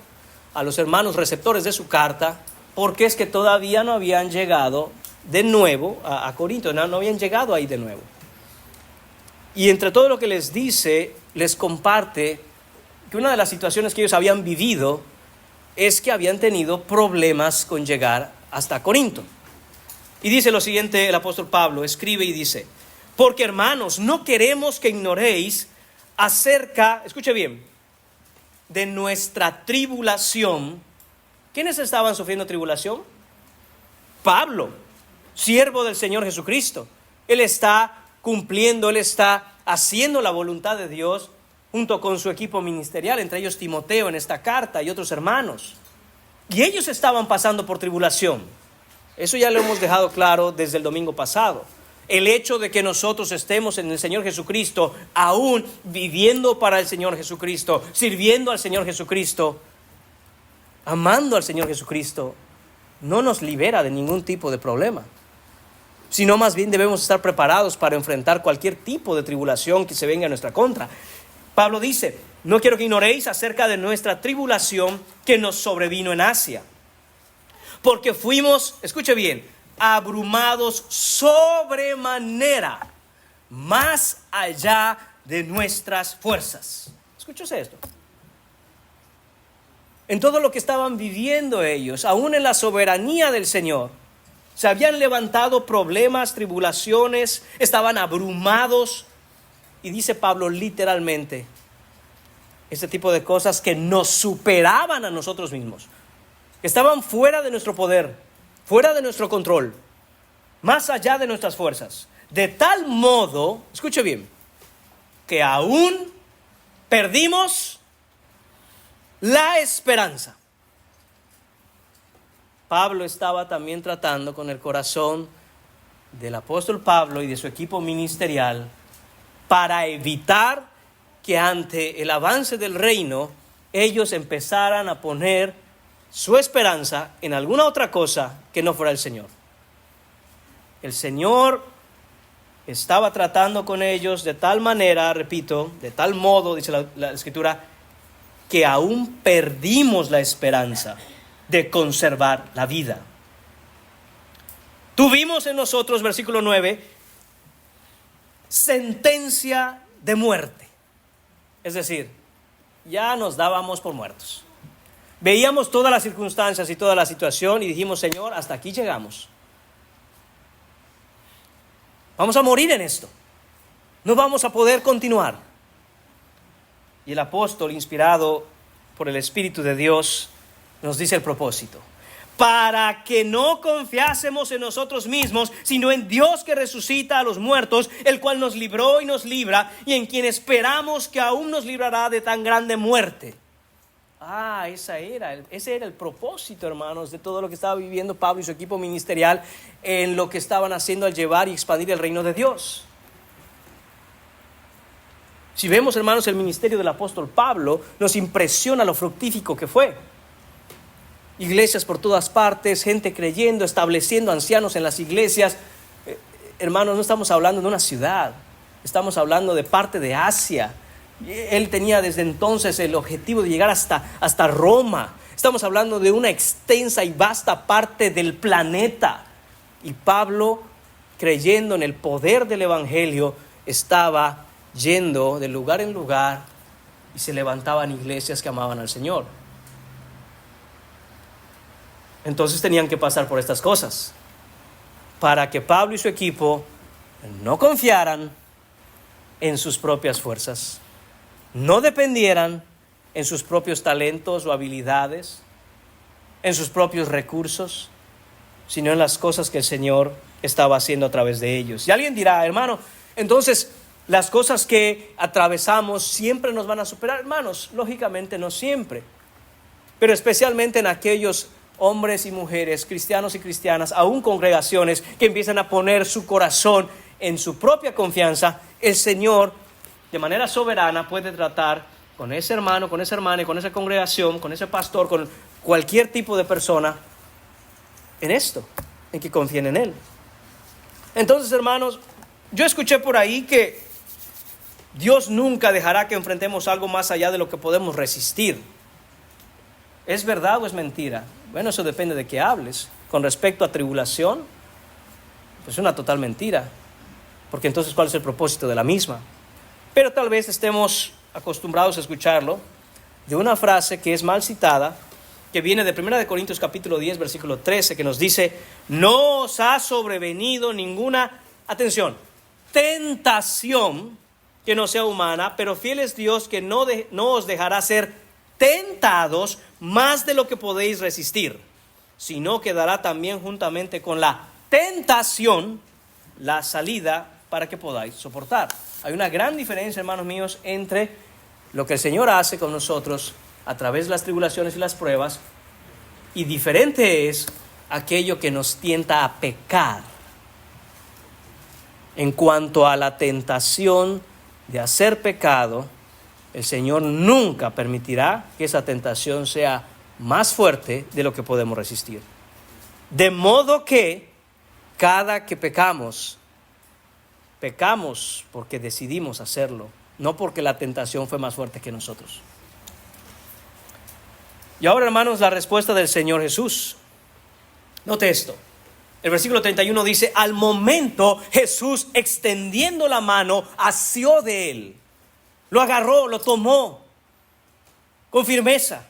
a los hermanos receptores de su carta por qué es que todavía no habían llegado de nuevo a Corinto, no habían llegado ahí de nuevo. Y entre todo lo que les dice, les comparte que una de las situaciones que ellos habían vivido es que habían tenido problemas con llegar hasta Corinto. Y dice lo siguiente el apóstol Pablo, escribe y dice: porque hermanos, no queremos que ignoréis acerca, escuche bien, de nuestra tribulación. ¿Quiénes estaban sufriendo tribulación? Pablo, siervo del Señor Jesucristo. Él está cumpliendo, él está haciendo la voluntad de Dios junto con su equipo ministerial, entre ellos Timoteo en esta carta y otros hermanos. Y ellos estaban pasando por tribulación. Eso ya lo hemos dejado claro desde el domingo pasado. El hecho de que nosotros estemos en el Señor Jesucristo, aún viviendo para el Señor Jesucristo, sirviendo al Señor Jesucristo, amando al Señor Jesucristo, no nos libera de ningún tipo de problema, sino más bien debemos estar preparados para enfrentar cualquier tipo de tribulación que se venga a nuestra contra. Pablo dice: no quiero que ignoréis acerca de nuestra tribulación que nos sobrevino en Asia, porque fuimos, escuche bien, abrumados sobremanera, más allá de nuestras fuerzas. Escúchese esto. En todo lo que estaban viviendo ellos, aún en la soberanía del Señor, se habían levantado problemas, tribulaciones, estaban abrumados. Y dice Pablo literalmente, este tipo de cosas que nos superaban a nosotros mismos, que estaban fuera de nuestro poder, fuera de nuestro control, más allá de nuestras fuerzas. De tal modo, escuche bien, que aún perdimos la esperanza. Pablo estaba también tratando con el corazón del apóstol Pablo y de su equipo ministerial para evitar que ante el avance del reino ellos empezaran a poner su esperanza en alguna otra cosa que no fuera el Señor. El Señor estaba tratando con ellos de tal manera, repito, de tal modo, dice la Escritura, que aún perdimos la esperanza de conservar la vida. Tuvimos en nosotros, versículo 9, sentencia de muerte. Es decir, ya nos dábamos por muertos. Veíamos todas las circunstancias y toda la situación y dijimos: Señor, hasta aquí llegamos. Vamos a morir en esto. No vamos a poder continuar. Y el apóstol, inspirado por el Espíritu de Dios, nos dice el propósito: para que no confiásemos en nosotros mismos, sino en Dios que resucita a los muertos, el cual nos libró y nos libra, y en quien esperamos que aún nos librará de tan grande muerte. Ese era el propósito, hermanos, de todo lo que estaba viviendo Pablo y su equipo ministerial en lo que estaban haciendo al llevar y expandir el reino de Dios. Si vemos, hermanos, el ministerio del apóstol Pablo, nos impresiona lo fructífico que fue. Iglesias por todas partes, gente creyendo, estableciendo ancianos en las iglesias. Hermanos, no estamos hablando de una ciudad, estamos hablando de parte de Asia. Él tenía desde entonces el objetivo de llegar hasta Roma. Estamos hablando de una extensa y vasta parte del planeta. Y Pablo, creyendo en el poder del evangelio, estaba yendo de lugar en lugar y se levantaban iglesias que amaban al Señor. Entonces tenían que pasar por estas cosas para que Pablo y su equipo no confiaran en sus propias fuerzas, no dependieran en sus propios talentos o habilidades, en sus propios recursos, sino en las cosas que el Señor estaba haciendo a través de ellos. Y alguien dirá: hermano, entonces las cosas que atravesamos siempre nos van a superar. Hermanos, lógicamente no siempre, pero especialmente en aquellos hombres y mujeres, cristianos y cristianas, aún congregaciones que empiezan a poner su corazón en su propia confianza, el Señor de manera soberana puede tratar con ese hermano, con esa hermana, con esa congregación, con ese pastor, con cualquier tipo de persona en esto, en que confíen en Él. Entonces, hermanos, yo escuché por ahí que Dios nunca dejará que enfrentemos algo más allá de lo que podemos resistir. ¿Es verdad o es mentira? Bueno, eso depende de qué hables. Con respecto a tribulación, Pues es una total mentira, porque entonces ¿cuál es el propósito de la misma? Pero tal vez estemos acostumbrados a escucharlo de una frase que es mal citada, que viene de 1 Corintios capítulo 10, versículo 13, que nos dice: no os ha sobrevenido ninguna, atención, tentación que no sea humana, pero fiel es Dios que no os dejará ser tentados más de lo que podéis resistir, sino que dará también juntamente con la tentación la salida para que podáis soportar. Hay una gran diferencia, hermanos míos, entre lo que el Señor hace con nosotros a través de las tribulaciones y las pruebas, y diferente es aquello que nos tienta a pecar. En cuanto a la tentación de hacer pecado, el Señor nunca permitirá que esa tentación sea más fuerte de lo que podemos resistir. De modo que cada que pecamos porque decidimos hacerlo, no porque la tentación fue más fuerte que nosotros. Y ahora, hermanos, la respuesta del Señor Jesús. Note esto. El versículo 31 dice: al momento Jesús, extendiendo la mano, asió de él. Lo agarró, lo tomó con firmeza.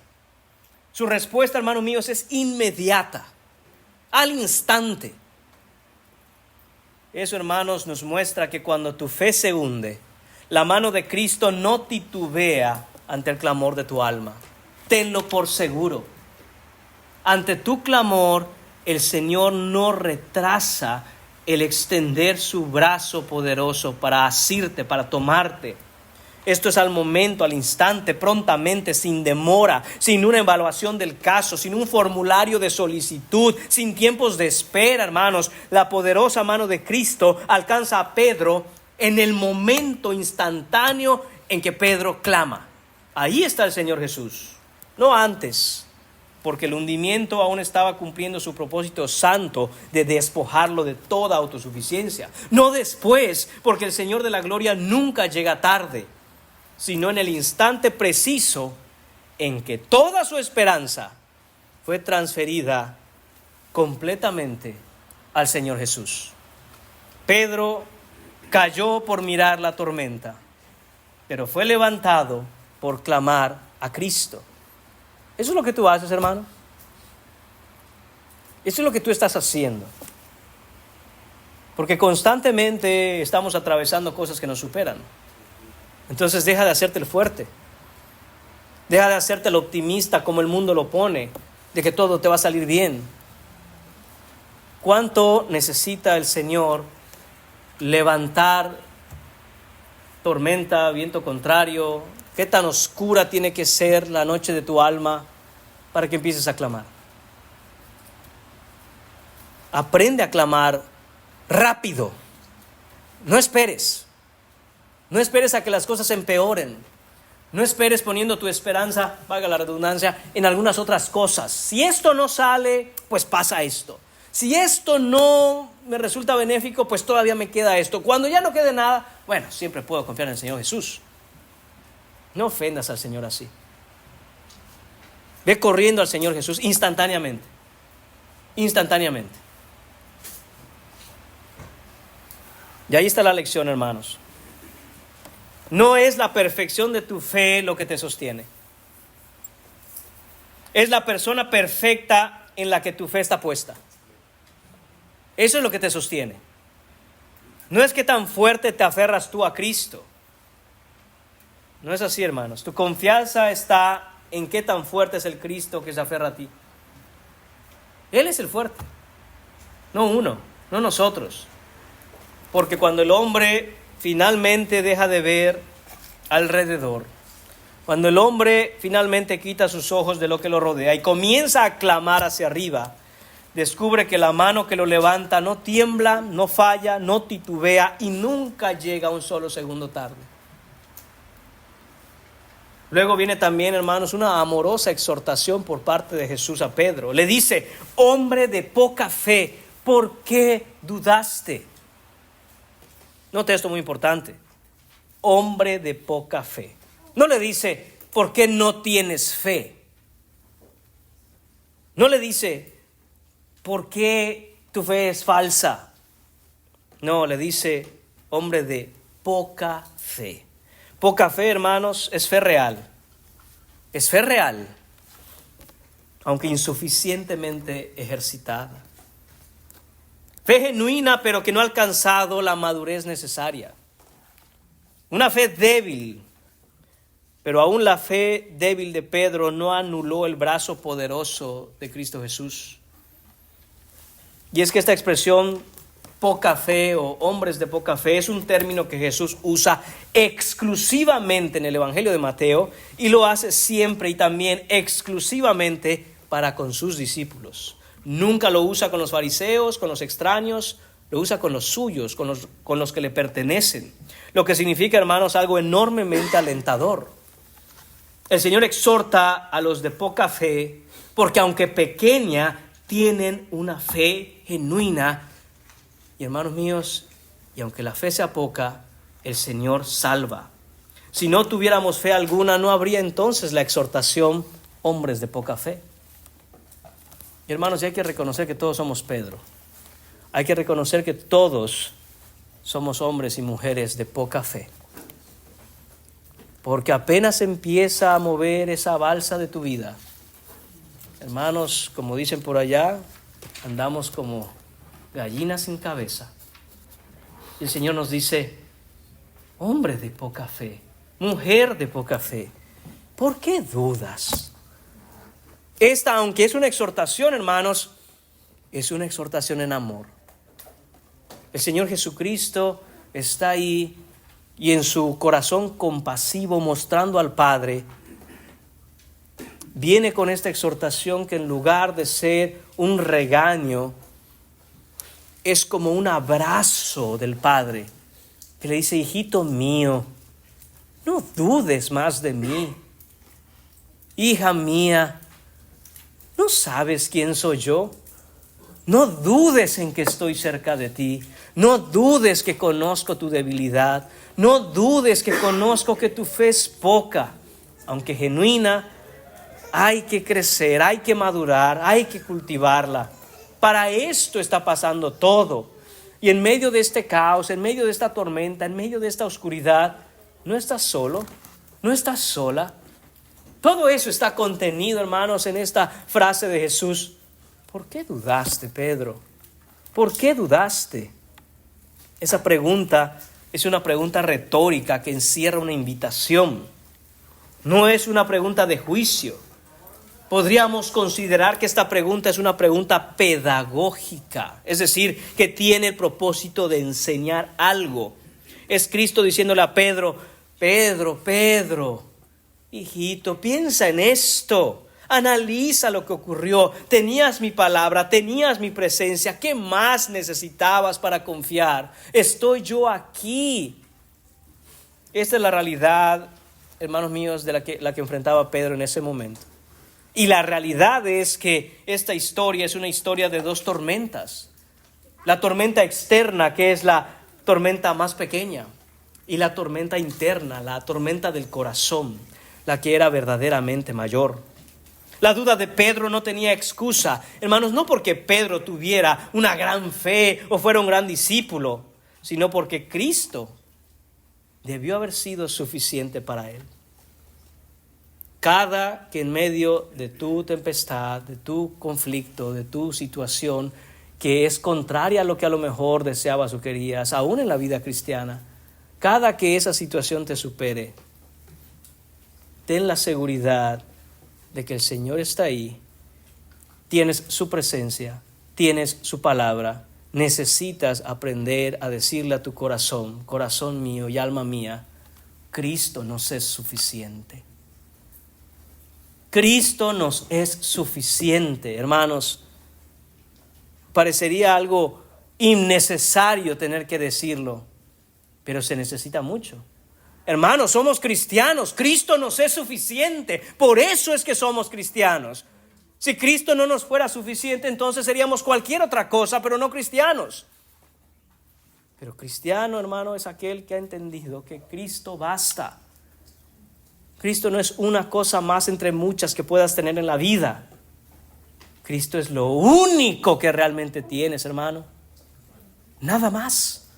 Su respuesta, hermanos míos, es inmediata, al instante. Eso, hermanos, nos muestra que cuando tu fe se hunde, la mano de Cristo no titubea ante el clamor de tu alma. Tenlo por seguro. Ante tu clamor, el Señor no retrasa el extender su brazo poderoso para asirte, para tomarte. Esto es al momento, al instante, prontamente, sin demora, sin una evaluación del caso, sin un formulario de solicitud, sin tiempos de espera, hermanos. La poderosa mano de Cristo alcanza a Pedro en el momento instantáneo en que Pedro clama. Ahí está el Señor Jesús, no antes, porque el hundimiento aún estaba cumpliendo su propósito santo de despojarlo de toda autosuficiencia. No después, porque el Señor de la gloria nunca llega tarde, sino en el instante preciso en que toda su esperanza fue transferida completamente al Señor Jesús. Pedro cayó por mirar la tormenta, pero fue levantado por clamar a Cristo. Eso es lo que tú haces, hermano. Eso es lo que tú estás haciendo. Porque constantemente estamos atravesando cosas que nos superan. Entonces deja de hacerte el fuerte. Deja de hacerte el optimista como el mundo lo pone, de que todo te va a salir bien. ¿Cuánto necesita el Señor levantar tormenta, viento contrario? ¿Qué tan oscura tiene que ser la noche de tu alma para que empieces a clamar? Aprende a clamar rápido. No esperes. No esperes a que las cosas empeoren. No esperes poniendo tu esperanza, valga la redundancia, en algunas otras cosas. Si esto no sale, pues pasa esto. Si esto no me resulta benéfico, pues todavía me queda esto. Cuando ya no quede nada, bueno, siempre puedo confiar en el Señor Jesús. No ofendas al Señor así. Ve corriendo al Señor Jesús instantáneamente. Instantáneamente. Y ahí está la lección, hermanos. No es la perfección de tu fe lo que te sostiene. Es la persona perfecta en la que tu fe está puesta. Eso es lo que te sostiene. No es que tan fuerte te aferras tú a Cristo. No es así, hermanos. Tu confianza está en qué tan fuerte es el Cristo que se aferra a ti. Él es el fuerte. No uno, no nosotros. Porque cuando el hombre finalmente deja de ver alrededor, cuando el hombre finalmente quita sus ojos de lo que lo rodea y comienza a clamar hacia arriba, descubre que la mano que lo levanta no tiembla, no falla, no titubea y nunca llega un solo segundo tarde. Luego viene también, hermanos, una amorosa exhortación por parte de Jesús a Pedro. Le dice: hombre de poca fe, ¿por qué dudaste? Note esto muy importante. Hombre de poca fe. No le dice: ¿por qué no tienes fe? No le dice: ¿por qué tu fe es falsa? No, le dice hombre de poca fe. Poca fe, hermanos, es fe real. Es fe real, aunque insuficientemente ejercitada. Fe genuina, pero que no ha alcanzado la madurez necesaria. Una fe débil, pero aún la fe débil de Pedro no anuló el brazo poderoso de Cristo Jesús. Y es que esta expresión poca fe o hombres de poca fe es un término que Jesús usa exclusivamente en el Evangelio de Mateo y lo hace siempre y también exclusivamente para con sus discípulos. Nunca lo usa con los fariseos, con los extraños, lo usa con los suyos, con los que le pertenecen. Lo que significa, hermanos, algo enormemente alentador. El Señor exhorta a los de poca fe porque aunque pequeña, tienen una fe genuina. Y hermanos míos, y aunque la fe sea poca, el Señor salva. Si no tuviéramos fe alguna, no habría entonces la exhortación, hombres de poca fe. Y hermanos, hay que reconocer que todos somos Pedro. Hay que reconocer que todos somos hombres y mujeres de poca fe. Porque apenas empieza a mover esa balsa de tu vida, hermanos, como dicen por allá, andamos como gallinas sin cabeza. Y el Señor nos dice, hombre de poca fe, mujer de poca fe, ¿por qué dudas? Esta, aunque es una exhortación, hermanos, es una exhortación en amor. El Señor Jesucristo está ahí y en su corazón compasivo, mostrando al Padre, viene con esta exhortación que en lugar de ser un regaño, es como un abrazo del Padre, que le dice, hijito mío, no dudes más de mí. Hija mía, ¿no sabes quién soy yo? No dudes en que estoy cerca de ti. No dudes que conozco tu debilidad. No dudes que conozco que tu fe es poca. Aunque genuina, hay que crecer, hay que madurar, hay que cultivarla. Para esto está pasando todo. Y en medio de este caos, en medio de esta tormenta, en medio de esta oscuridad, no estás solo, no estás sola. Todo eso está contenido, hermanos, en esta frase de Jesús. ¿Por qué dudaste, Pedro? ¿Por qué dudaste? Esa pregunta es una pregunta retórica que encierra una invitación. No es una pregunta de juicio. Podríamos considerar que esta pregunta es una pregunta pedagógica, es decir, que tiene el propósito de enseñar algo. Es Cristo diciéndole a Pedro, Pedro, hijito, piensa en esto. Analiza lo que ocurrió. Tenías mi palabra, tenías mi presencia. ¿Qué más necesitabas para confiar? Estoy yo aquí. Esta es la realidad, hermanos míos, de la que enfrentaba Pedro en ese momento. Y la realidad es que esta historia es una historia de dos tormentas. La tormenta externa, que es la tormenta más pequeña, y la tormenta interna, la tormenta del corazón, la que era verdaderamente mayor. La duda de Pedro no tenía excusa, hermanos, no porque Pedro tuviera una gran fe o fuera un gran discípulo, sino porque Cristo debió haber sido suficiente para él. Cada que en medio de tu tempestad, de tu conflicto, de tu situación, que es contraria a lo que a lo mejor deseabas o querías, aún en la vida cristiana, cada que esa situación te supere, ten la seguridad de que el Señor está ahí, tienes su presencia, tienes su palabra. Necesitas aprender a decirle a tu corazón, corazón mío y alma mía, Cristo nos es suficiente. Cristo nos es suficiente, hermanos. Parecería algo innecesario tener que decirlo, pero se necesita mucho. Hermanos, somos cristianos, Cristo nos es suficiente, por eso es que somos cristianos. Si Cristo no nos fuera suficiente, entonces seríamos cualquier otra cosa, pero no cristianos. Pero cristiano, hermano, es aquel que ha entendido que Cristo basta. Cristo no es una cosa más entre muchas que puedas tener en la vida. Cristo es lo único que realmente tienes, hermano. Nada más.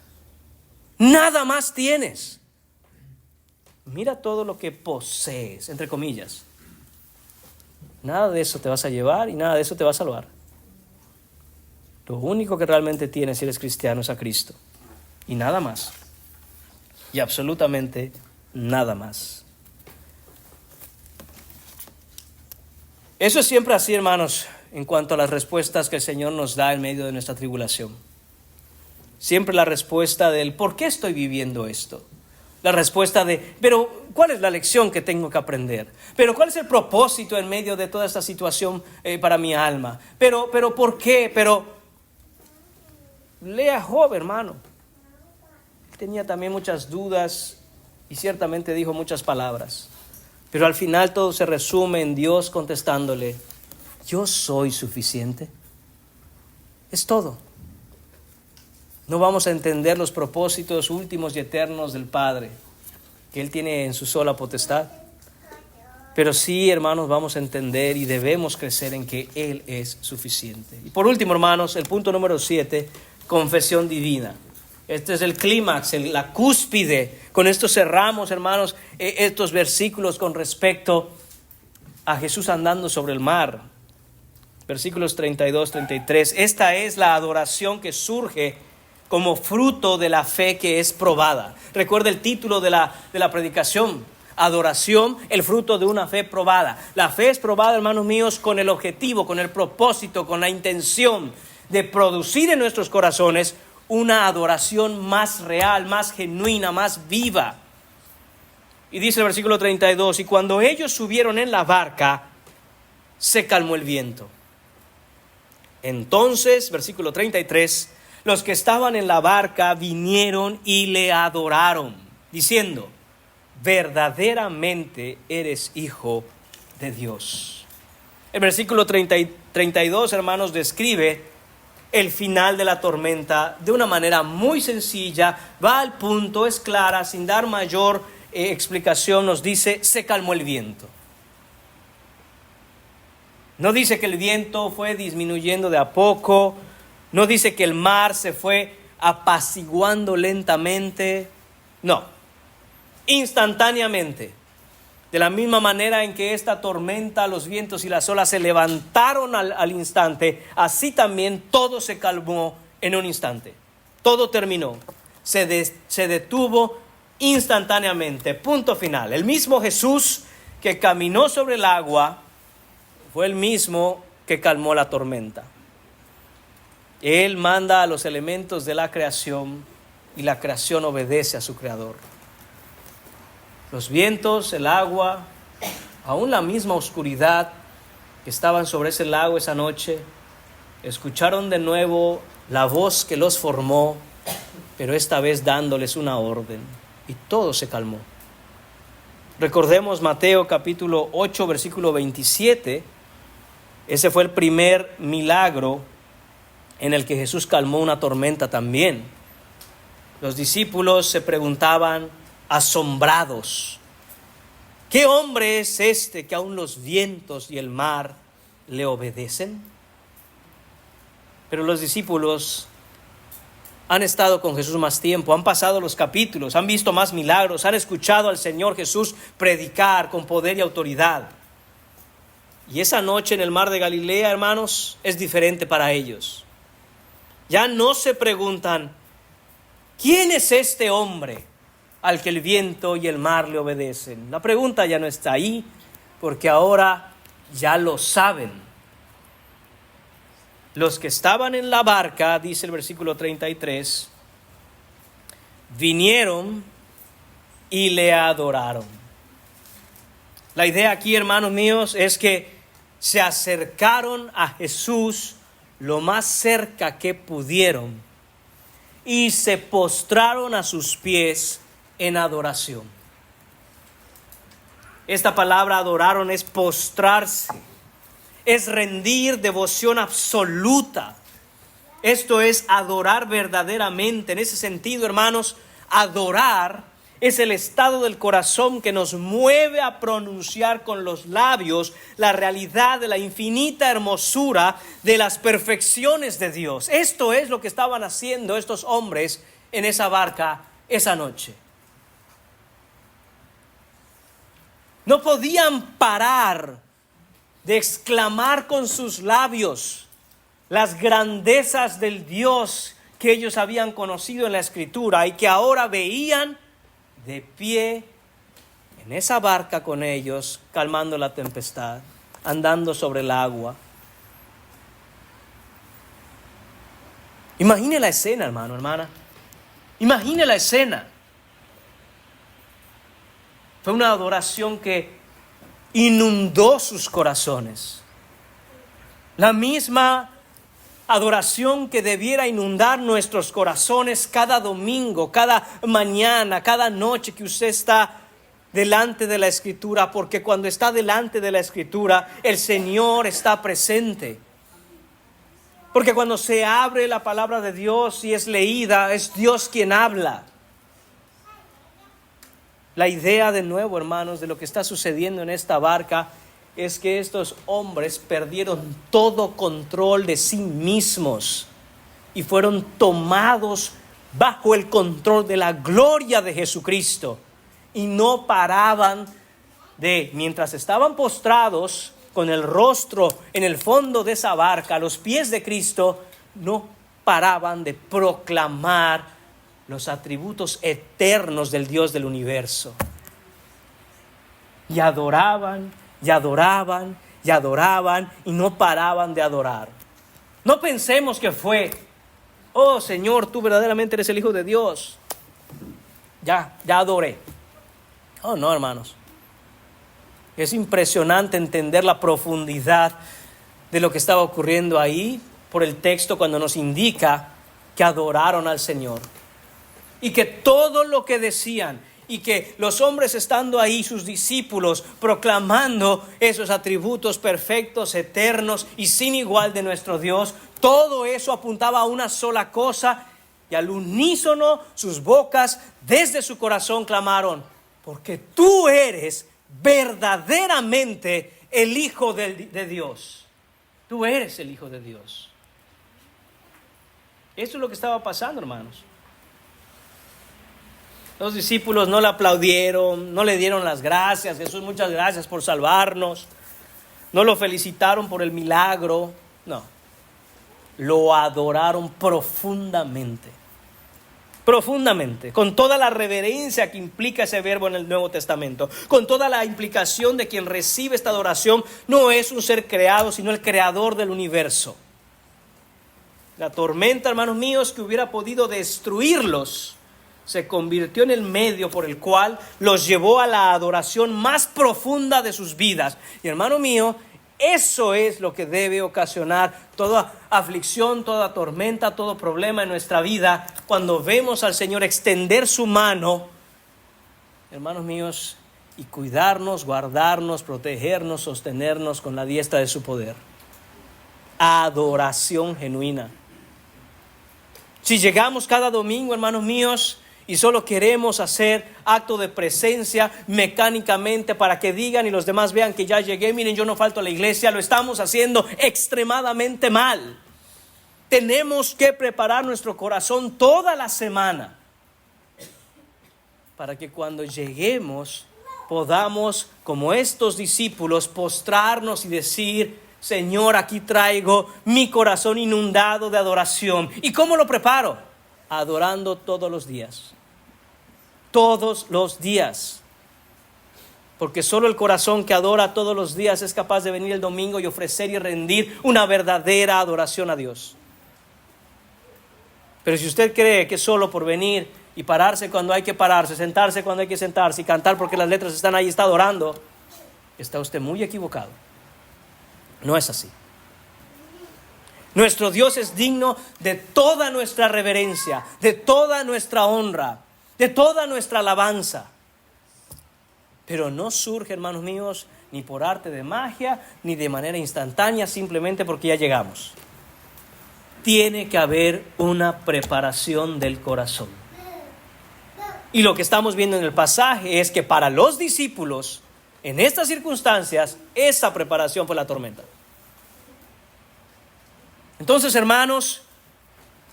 Nada más tienes. Mira todo lo que posees, entre comillas. Nada de eso te vas a llevar y nada de eso te va a salvar. Lo único que realmente tienes si eres cristiano es a Cristo. Y nada más. Y absolutamente nada más. Eso es siempre así, hermanos, en cuanto a las respuestas que el Señor nos da en medio de nuestra tribulación. Siempre la respuesta del ¿por qué estoy viviendo esto? La respuesta de, pero ¿cuál es la lección que tengo que aprender? Pero ¿cuál es el propósito en medio de toda esta situación para mi alma? Pero ¿por qué? Pero lea Job, hermano. Tenía también muchas dudas y ciertamente dijo muchas palabras. Pero al final todo se resume en Dios contestándole, yo soy suficiente. Es todo. No vamos a entender los propósitos últimos y eternos del Padre, que Él tiene en su sola potestad. Pero sí, hermanos, vamos a entender y debemos crecer en que Él es suficiente. Y por último, hermanos, el punto número 7, confesión divina. Este es el clímax, la cúspide. Con esto cerramos, hermanos, estos versículos con respecto a Jesús andando sobre el mar. Versículos 32, 33. Esta es la adoración que surge como fruto de la fe que es probada. Recuerda el título de la predicación. Adoración, el fruto de una fe probada. La fe es probada, hermanos míos, con el objetivo, con el propósito, con la intención de producir en nuestros corazones una adoración más real, más genuina, más viva. Y dice el versículo 32, y cuando ellos subieron en la barca, se calmó el viento. Entonces, versículo 33, los que estaban en la barca vinieron y le adoraron, diciendo, verdaderamente eres hijo de Dios. El versículo 32, hermanos, describe el final de la tormenta de una manera muy sencilla, va al punto, es clara, sin dar mayor explicación, nos dice, se calmó el viento. No dice que el viento fue disminuyendo de a poco, no dice que el mar se fue apaciguando lentamente, no, instantáneamente. De la misma manera en que esta tormenta, los vientos y las olas se levantaron al instante, así también todo se calmó en un instante. Todo terminó, se detuvo instantáneamente, punto final. El mismo Jesús que caminó sobre el agua fue el mismo que calmó la tormenta. Él manda a los elementos de la creación y la creación obedece a su creador. Los vientos, el agua, aún la misma oscuridad que estaban sobre ese lago esa noche, escucharon de nuevo la voz que los formó, pero esta vez dándoles una orden, y todo se calmó. Recordemos Mateo capítulo 8, versículo 27, ese fue el primer milagro en el que Jesús calmó una tormenta también. Los discípulos se preguntaban, asombrados, ¿qué hombre es este que aún los vientos y el mar le obedecen? Pero los discípulos han estado con Jesús más tiempo, han pasado los capítulos, han visto más milagros, han escuchado al Señor Jesús predicar con poder y autoridad. Y esa noche en el mar de Galilea, hermanos, es diferente para ellos. Ya no se preguntan, ¿quién es este hombre al que el viento y el mar le obedecen? La pregunta ya no está ahí, porque ahora ya lo saben. Los que estaban en la barca, dice el versículo 33, vinieron y le adoraron. La idea aquí, hermanos míos, es que se acercaron a Jesús lo más cerca que pudieron y se postraron a sus pies en adoración. Esta palabra adoraron es postrarse, es rendir devoción absoluta. Esto es adorar verdaderamente. En ese sentido, hermanos, adorar es el estado del corazón que nos mueve a pronunciar con los labios la realidad de la infinita hermosura de las perfecciones de Dios. Esto es lo que estaban haciendo estos hombres en esa barca esa noche. No podían parar de exclamar con sus labios las grandezas del Dios que ellos habían conocido en la Escritura y que ahora veían de pie en esa barca con ellos, calmando la tempestad, andando sobre el agua. Imagine la escena, hermano, hermana. Imagine la escena. Fue una adoración que inundó sus corazones. La misma adoración que debiera inundar nuestros corazones cada domingo, cada mañana, cada noche que usted está delante de la Escritura, porque cuando está delante de la Escritura, el Señor está presente. Porque cuando se abre la palabra de Dios y es leída, es Dios quien habla. La idea, de nuevo, hermanos, de lo que está sucediendo en esta barca es que estos hombres perdieron todo control de sí mismos y fueron tomados bajo el control de la gloria de Jesucristo. Y no paraban mientras estaban postrados con el rostro en el fondo de esa barca, a los pies de Cristo, no paraban de proclamar los atributos eternos del Dios del universo. Y adoraban, y adoraban, y adoraban, y no paraban de adorar. No pensemos que fue, oh Señor, tú verdaderamente eres el Hijo de Dios. Ya adoré. Oh, no, hermanos. Es impresionante entender la profundidad de lo que estaba ocurriendo ahí por el texto cuando nos indica que adoraron al Señor. Y que todo lo que decían, y que los hombres estando ahí, sus discípulos, proclamando esos atributos perfectos, eternos y sin igual de nuestro Dios, todo eso apuntaba a una sola cosa, y al unísono sus bocas desde su corazón clamaron: porque tú eres verdaderamente el Hijo de Dios. Tú eres el Hijo de Dios. Esto es lo que estaba pasando, hermanos. Los discípulos no le aplaudieron, no le dieron las gracias. Jesús, muchas gracias por salvarnos. No lo felicitaron por el milagro. No. Lo adoraron profundamente. Profundamente, con toda la reverencia que implica ese verbo en el Nuevo Testamento, con toda la implicación de quien recibe esta adoración no es un ser creado, sino el creador del universo. La tormenta, hermanos míos, que hubiera podido destruirlos, se convirtió en el medio por el cual los llevó a la adoración más profunda de sus vidas. Y hermano mío, eso es lo que debe ocasionar toda aflicción, toda tormenta, todo problema en nuestra vida, cuando vemos al Señor extender su mano, hermanos míos, y cuidarnos, guardarnos, protegernos, sostenernos con la diestra de su poder. Adoración genuina. Si llegamos cada domingo, hermanos míos, y solo queremos hacer acto de presencia mecánicamente para que digan y los demás vean que ya llegué, miren, yo no falto a la iglesia, lo estamos haciendo extremadamente mal. Tenemos que preparar nuestro corazón toda la semana para que cuando lleguemos podamos, como estos discípulos, postrarnos y decir: Señor, aquí traigo mi corazón inundado de adoración. ¿Y cómo lo preparo? Adorando todos los días. Todos los días. Porque solo el corazón que adora todos los días es capaz de venir el domingo y ofrecer y rendir una verdadera adoración a Dios. Pero si usted cree que solo por venir y pararse cuando hay que pararse, sentarse cuando hay que sentarse y cantar porque las letras están ahí, está adorando, está usted muy equivocado. No es así. Nuestro Dios es digno de toda nuestra reverencia, de toda nuestra honra, de toda nuestra alabanza. Pero no surge, hermanos míos, ni por arte de magia, ni de manera instantánea, simplemente porque ya llegamos. Tiene que haber una preparación del corazón. Y lo que estamos viendo en el pasaje es que para los discípulos, en estas circunstancias, esa preparación fue la tormenta. Entonces, hermanos,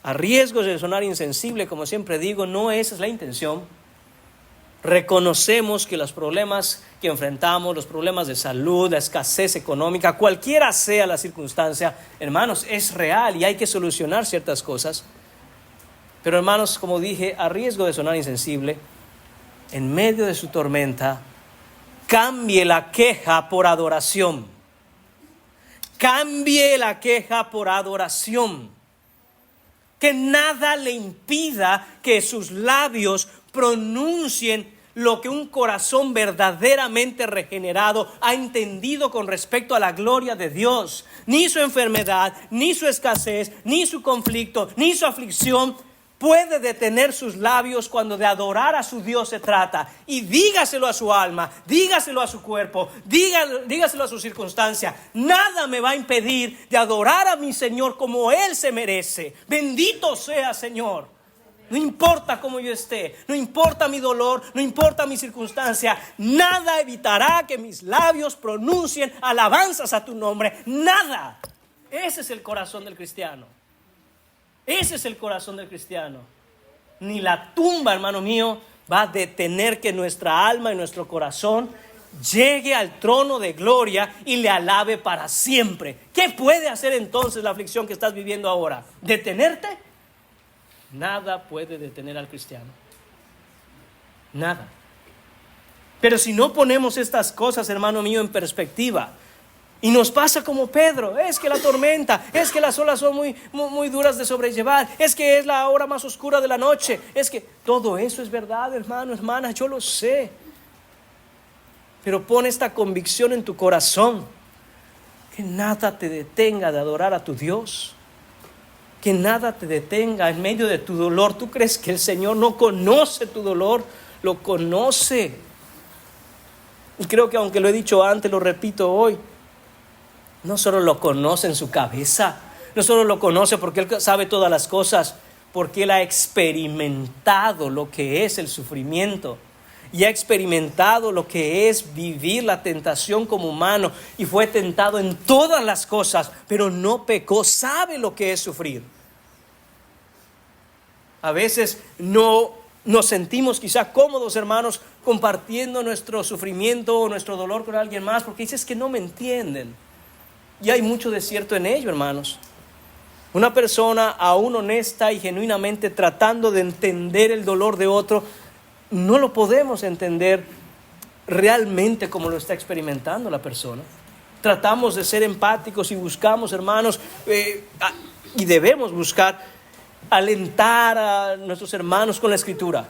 A riesgo de sonar insensible, como siempre digo, no esa es la intención. Reconocemos que los problemas que enfrentamos, los problemas de salud, la escasez económica, cualquiera sea la circunstancia, hermanos, es real y hay que solucionar ciertas cosas. Pero hermanos, como dije, a riesgo de sonar insensible, en medio de su tormenta, cambie la queja por adoración. Cambie la queja por adoración. Que nada le impida que sus labios pronuncien lo que un corazón verdaderamente regenerado ha entendido con respecto a la gloria de Dios. Ni su enfermedad, ni su escasez, ni su conflicto, ni su aflicción puede detener sus labios cuando de adorar a su Dios se trata. Y dígaselo a su alma, dígaselo a su cuerpo, dígaselo a su circunstancia. Nada me va a impedir de adorar a mi Señor como Él se merece. Bendito sea, Señor. No importa cómo yo esté, no importa mi dolor, no importa mi circunstancia, nada evitará que mis labios pronuncien alabanzas a tu nombre. Nada. Ese es el corazón del cristiano. Ese es el corazón del cristiano. Ni la tumba, hermano mío, va a detener que nuestra alma y nuestro corazón llegue al trono de gloria y le alabe para siempre. ¿Qué puede hacer entonces la aflicción que estás viviendo ahora? ¿Detenerte? Nada puede detener al cristiano. Nada. Pero si no ponemos estas cosas, hermano mío, en perspectiva, y nos pasa como Pedro, es que la tormenta, es que las olas son muy duras de sobrellevar, es que es la hora más oscura de la noche, es que todo eso es verdad, hermano, hermana, yo lo sé. Pero pon esta convicción en tu corazón, que nada te detenga de adorar a tu Dios. Que nada te detenga en medio de tu dolor. ¿Tú crees que el Señor no conoce tu dolor? Lo conoce. Y creo que aunque lo he dicho antes, lo repito hoy. No solo lo conoce en su cabeza, no solo lo conoce porque Él sabe todas las cosas, porque Él ha experimentado lo que es el sufrimiento. Y ha experimentado lo que es vivir la tentación como humano. Y fue tentado en todas las cosas, pero no pecó. Sabe lo que es sufrir. A veces no nos sentimos quizá cómodos, hermanos, compartiendo nuestro sufrimiento o nuestro dolor con alguien más, porque dices que no me entienden. Y hay mucho de cierto en ello, hermanos. Una persona aún honesta y genuinamente tratando de entender el dolor de otro, no lo podemos entender realmente como lo está experimentando la persona. Tratamos de ser empáticos y buscamos, hermanos, y debemos buscar alentar a nuestros hermanos con la Escritura.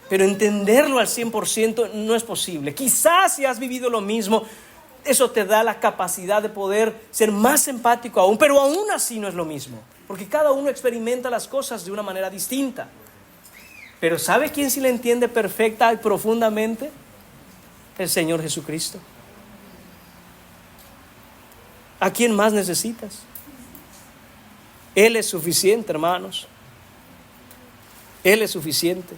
Pero entenderlo al 100% no es posible. Quizás si has vivido lo mismo, eso te da la capacidad de poder ser más empático aún, pero aún así no es lo mismo, porque cada uno experimenta las cosas de una manera distinta. Pero ¿sabe quién sí le entiende perfecta y profundamente? El Señor Jesucristo. ¿A quién más necesitas? Él es suficiente, hermanos. Él es suficiente.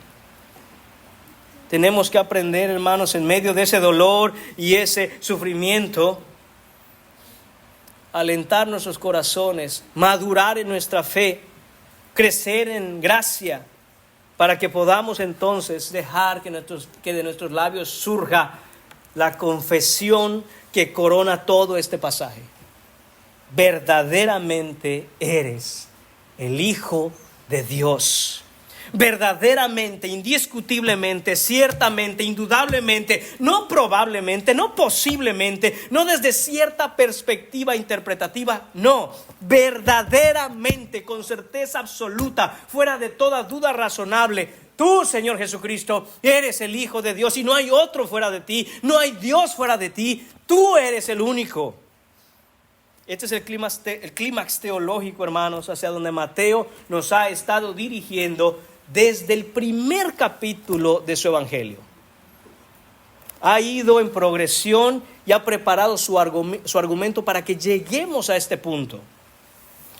Tenemos que aprender, hermanos, en medio de ese dolor y ese sufrimiento, alentar nuestros corazones, madurar en nuestra fe, crecer en gracia, para que podamos entonces dejar que de nuestros labios surja la confesión que corona todo este pasaje. Verdaderamente eres el Hijo de Dios. Verdaderamente, indiscutiblemente, ciertamente, indudablemente, no probablemente, no posiblemente, no desde cierta perspectiva interpretativa, no, verdaderamente, con certeza absoluta, fuera de toda duda razonable, tú, Señor Jesucristo, eres el Hijo de Dios y no hay otro fuera de ti, no hay Dios fuera de ti, tú eres el único. Este es el clímax teológico, hermanos, hacia donde Mateo nos ha estado dirigiendo desde el primer capítulo de su evangelio. Ha ido en progresión y ha preparado su argumento para que lleguemos a este punto.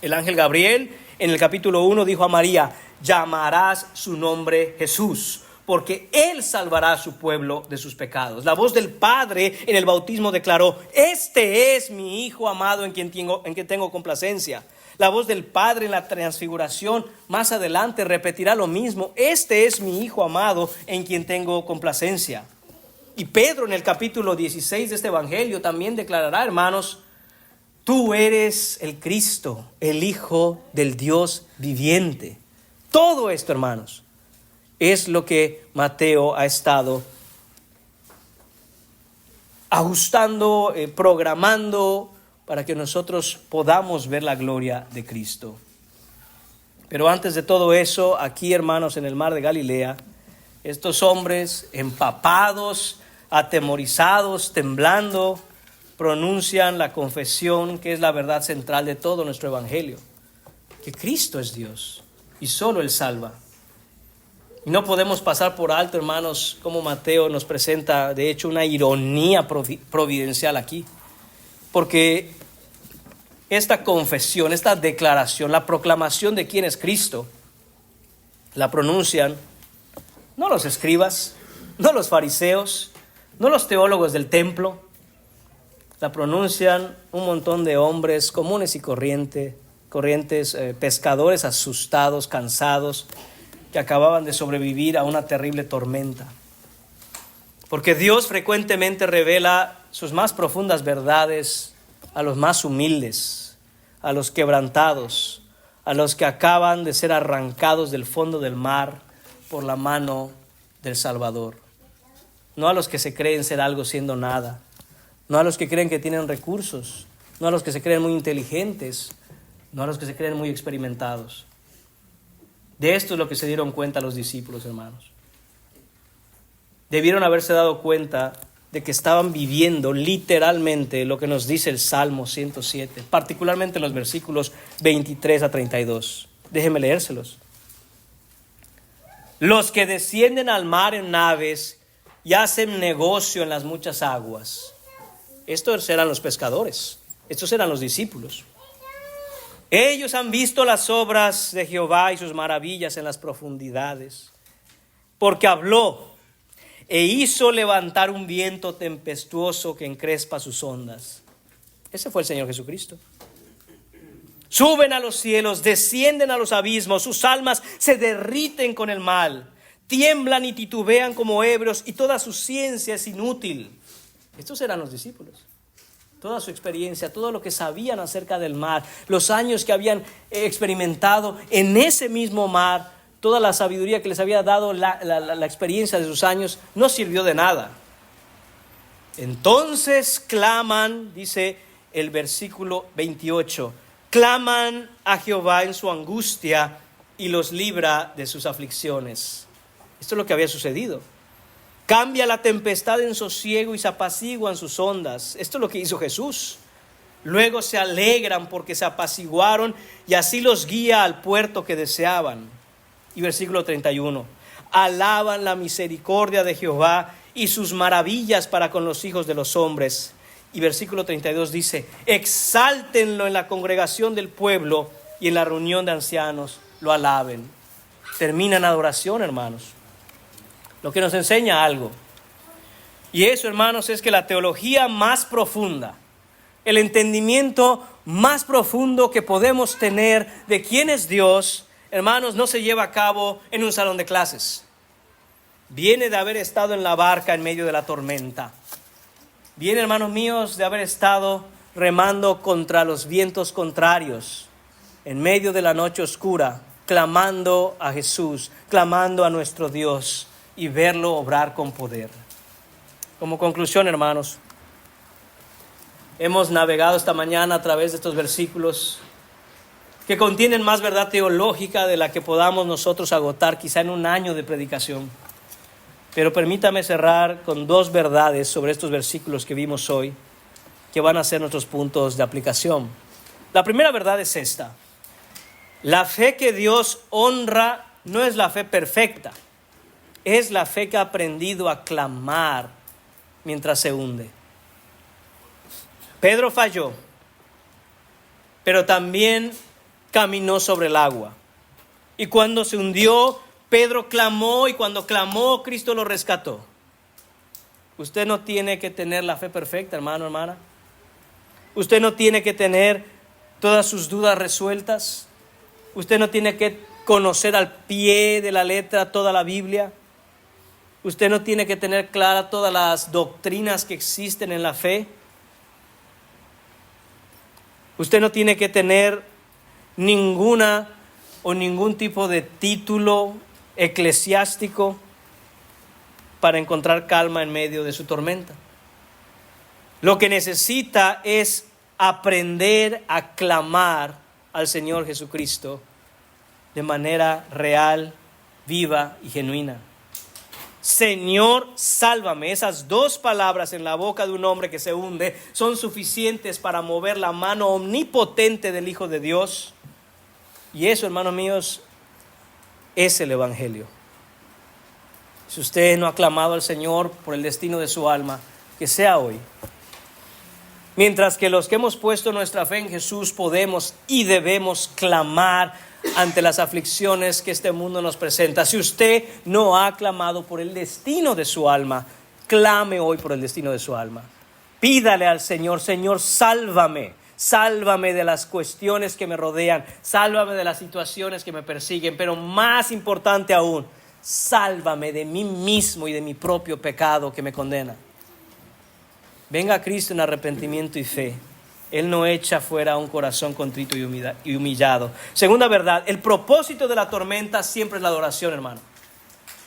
El ángel Gabriel en el capítulo 1 dijo a María: llamarás su nombre Jesús, porque Él salvará a su pueblo de sus pecados. La voz del Padre en el bautismo declaró: este es mi Hijo amado en quien tengo complacencia. La voz del Padre en la transfiguración más adelante repetirá lo mismo. Este es mi Hijo amado en quien tengo complacencia. Y Pedro en el capítulo 16 de este evangelio también declarará, hermanos, tú eres el Cristo, el Hijo del Dios viviente. Todo esto, hermanos, es lo que Mateo ha estado ajustando, programando para que nosotros podamos ver la gloria de Cristo. Pero antes de todo eso, aquí, hermanos, en el mar de Galilea, estos hombres empapados, atemorizados, temblando, pronuncian la confesión que es la verdad central de todo nuestro evangelio, que Cristo es Dios y solo Él salva. Y no podemos pasar por alto, hermanos, como Mateo nos presenta, de hecho, una ironía providencial aquí, porque esta confesión, esta declaración, la proclamación de quién es Cristo, la pronuncian no los escribas, no los fariseos, no los teólogos del templo, la pronuncian un montón de hombres comunes y corrientes, pescadores asustados, cansados, que acababan de sobrevivir a una terrible tormenta. Porque Dios frecuentemente revela sus más profundas verdades a los más humildes, a los quebrantados, a los que acaban de ser arrancados del fondo del mar por la mano del Salvador. No a los que se creen ser algo siendo nada, no a los que creen que tienen recursos, no a los que se creen muy inteligentes, no a los que se creen muy experimentados. De esto es lo que se dieron cuenta los discípulos, hermanos. Debieron haberse dado cuenta de que estaban viviendo literalmente lo que nos dice el Salmo 107, particularmente los versículos 23 a 32. Déjenme leérselos. Los que descienden al mar en naves y hacen negocio en las muchas aguas. Estos eran los pescadores, estos eran los discípulos. Ellos han visto las obras de Jehová y sus maravillas en las profundidades, porque habló e hizo levantar un viento tempestuoso que encrespa sus ondas. Ese fue el Señor Jesucristo. Suben a los cielos, descienden a los abismos, sus almas se derriten con el mal, tiemblan y titubean como ebrios y toda su ciencia es inútil. Estos eran los discípulos. Toda su experiencia, todo lo que sabían acerca del mar, los años que habían experimentado en ese mismo mar, toda la sabiduría que les había dado la experiencia de sus años, no sirvió de nada. Entonces claman, dice el versículo 28, claman a Jehová en su angustia y los libra de sus aflicciones. Esto es lo que había sucedido. Cambia la tempestad en sosiego y se apaciguan sus ondas. Esto es lo que hizo Jesús. Luego se alegran porque se apaciguaron y así los guía al puerto que deseaban. Y versículo 31. Alaban la misericordia de Jehová y sus maravillas para con los hijos de los hombres. Y versículo 32 dice, exáltenlo en la congregación del pueblo y en la reunión de ancianos lo alaben. Termina en adoración, hermanos. Lo que nos enseña algo. Y eso, hermanos, es que la teología más profunda, el entendimiento más profundo que podemos tener de quién es Dios, hermanos, no se lleva a cabo en un salón de clases. Viene de haber estado en la barca en medio de la tormenta. Viene, hermanos míos, de haber estado remando contra los vientos contrarios, en medio de la noche oscura, clamando a Jesús, clamando a nuestro Dios, y verlo obrar con poder. Como conclusión, hermanos, hemos navegado esta mañana a través de estos versículos que contienen más verdad teológica de la que podamos nosotros agotar quizá en un año de predicación. Pero permítame cerrar con dos verdades sobre estos versículos que vimos hoy, que van a ser nuestros puntos de aplicación. La primera verdad es esta: la fe que Dios honra no es la fe perfecta. Es la fe que ha aprendido a clamar mientras se hunde. Pedro falló, pero también caminó sobre el agua. Y cuando se hundió, Pedro clamó, y cuando clamó, Cristo lo rescató. Usted no tiene que tener la fe perfecta, hermano, hermana. Usted no tiene que tener todas sus dudas resueltas. Usted no tiene que conocer al pie de la letra toda la Biblia. Usted no tiene que tener clara todas las doctrinas que existen en la fe. Usted no tiene que tener ninguna o ningún tipo de título eclesiástico para encontrar calma en medio de su tormenta. Lo que necesita es aprender a clamar al Señor Jesucristo de manera real, viva y genuina. Señor, sálvame. Esas dos palabras en la boca de un hombre que se hunde son suficientes para mover la mano omnipotente del Hijo de Dios. Y eso, hermanos míos, es el Evangelio. Si usted no ha clamado al Señor por el destino de su alma, que sea hoy. Mientras que los que hemos puesto nuestra fe en Jesús podemos y debemos clamar ante las aflicciones que este mundo nos presenta. Si usted no ha clamado por el destino de su alma, clame hoy por el destino de su alma. Pídale al Señor: Señor, sálvame. Sálvame de las cuestiones que me rodean. Sálvame de las situaciones que me persiguen. Pero más importante aún, sálvame de mí mismo y de mi propio pecado que me condena. Venga a Cristo en arrepentimiento y fe. Él no echa fuera un corazón contrito y humillado. Segunda verdad, el propósito de la tormenta siempre es la adoración, hermano.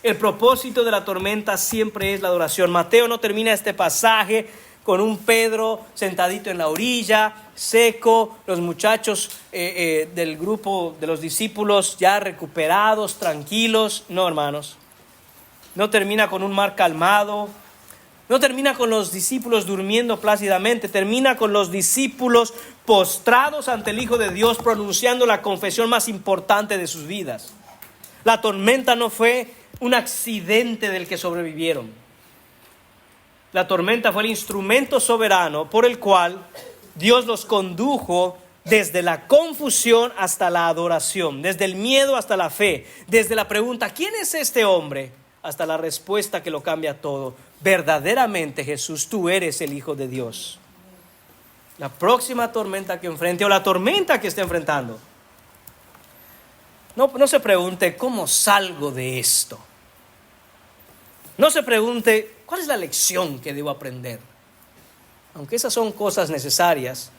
El propósito de la tormenta siempre es la adoración. Mateo no termina este pasaje con un Pedro sentadito en la orilla, seco, los muchachos del grupo de los discípulos ya recuperados, tranquilos. No, hermanos. No termina con un mar calmado. No termina con los discípulos durmiendo plácidamente, termina con los discípulos postrados ante el Hijo de Dios, pronunciando la confesión más importante de sus vidas. La tormenta no fue un accidente del que sobrevivieron. La tormenta fue el instrumento soberano por el cual Dios los condujo desde la confusión hasta la adoración, desde el miedo hasta la fe, desde la pregunta: ¿quién es este hombre?, hasta la respuesta que lo cambia todo: verdaderamente, Jesús, tú eres el Hijo de Dios. La próxima tormenta que enfrente, o la tormenta que esté enfrentando, no se pregunte: ¿cómo salgo de esto? No se pregunte: ¿cuál es la lección que debo aprender? Aunque esas son cosas necesarias,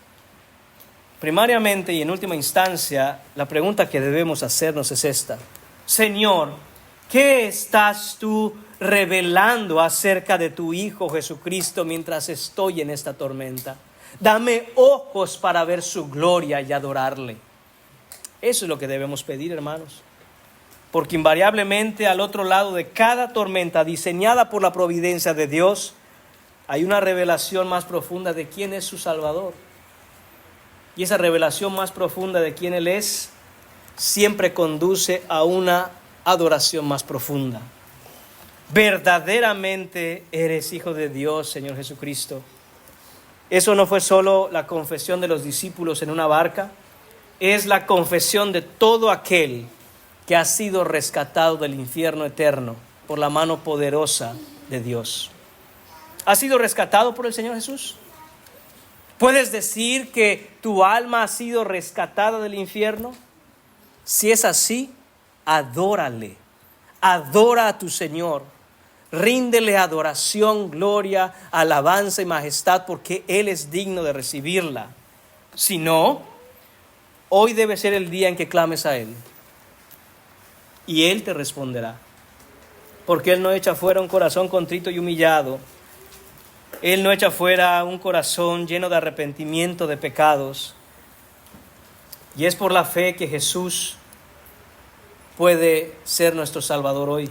primariamente y en última instancia, la pregunta que debemos hacernos es esta: Señor, ¿qué estás tú revelando acerca de tu Hijo Jesucristo mientras estoy en esta tormenta? Dame ojos para ver su gloria y adorarle. Eso es lo que debemos pedir, hermanos. Porque invariablemente al otro lado de cada tormenta diseñada por la providencia de Dios, hay una revelación más profunda de quién es su Salvador. Y esa revelación más profunda de quién Él es siempre conduce a una adoración más profunda. Verdaderamente eres Hijo de Dios, Señor Jesucristo. Eso no fue solo la confesión de los discípulos en una barca, es la confesión de todo aquel que ha sido rescatado del infierno eterno por la mano poderosa de Dios. ¿Has sido rescatado por el Señor Jesús? ¿Puedes decir que tu alma ha sido rescatada del infierno? Si es así, adórale, adora a tu Señor, ríndele adoración, gloria, alabanza y majestad, porque Él es digno de recibirla. Si no, hoy debe ser el día en que clames a Él, y Él te responderá, porque Él no echa fuera un corazón contrito y humillado. Él no echa fuera un corazón lleno de arrepentimiento de pecados, y es por la fe que Jesús puede ser nuestro Salvador hoy.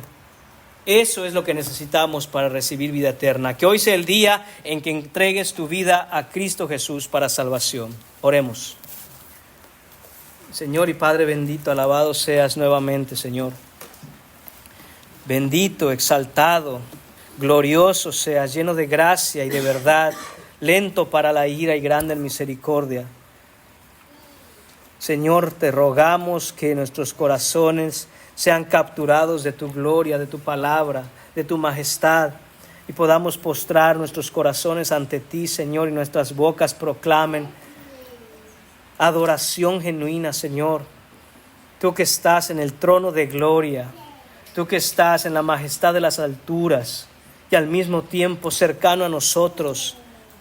Eso es lo que necesitamos para recibir vida eterna. Que hoy sea el día en que entregues tu vida a Cristo Jesús para salvación. Oremos. Señor y Padre bendito, alabado seas nuevamente, Señor. Bendito, exaltado, glorioso seas, lleno de gracia y de verdad, lento para la ira y grande en misericordia. Señor, te rogamos que nuestros corazones sean capturados de tu gloria, de tu palabra, de tu majestad, y podamos postrar nuestros corazones ante ti, Señor, y nuestras bocas proclamen adoración genuina, Señor. Tú que estás en el trono de gloria, tú que estás en la majestad de las alturas y al mismo tiempo cercano a nosotros,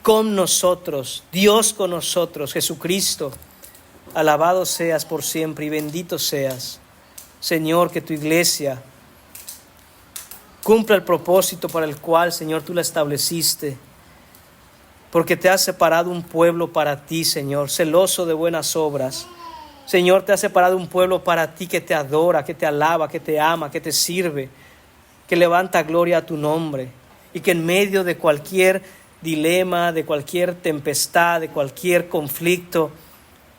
con nosotros, Dios con nosotros, Jesucristo. Alabado seas por siempre y bendito seas. Señor, que tu iglesia cumpla el propósito para el cual, Señor, tú la estableciste. Porque te has separado un pueblo para ti, Señor, celoso de buenas obras. Señor, te has separado un pueblo para ti que te adora, que te alaba, que te ama, que te sirve, que levanta gloria a tu nombre. Y que en medio de cualquier dilema, de cualquier tempestad, de cualquier conflicto,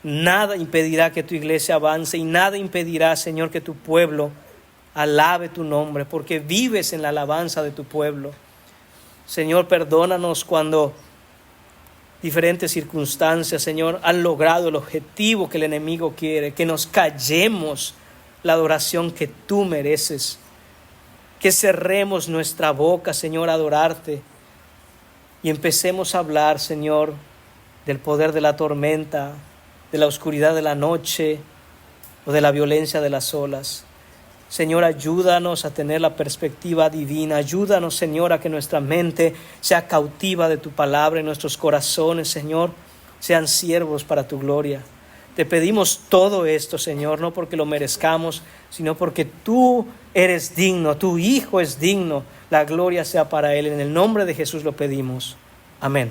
nada impedirá que tu iglesia avance y nada impedirá, Señor, que tu pueblo alabe tu nombre, porque vives en la alabanza de tu pueblo. Señor, perdónanos cuando diferentes circunstancias, Señor, han logrado el objetivo que el enemigo quiere, que nos callemos la adoración que tú mereces, que cerremos nuestra boca, Señor, a adorarte y empecemos a hablar, Señor, del poder de la tormenta, de la oscuridad de la noche o de la violencia de las olas. Señor, ayúdanos a tener la perspectiva divina. Ayúdanos, Señor, a que nuestra mente sea cautiva de tu palabra y nuestros corazones, Señor, sean siervos para tu gloria. Te pedimos todo esto, Señor, no porque lo merezcamos, sino porque tú eres digno, tu Hijo es digno. La gloria sea para Él. En el nombre de Jesús lo pedimos. Amén.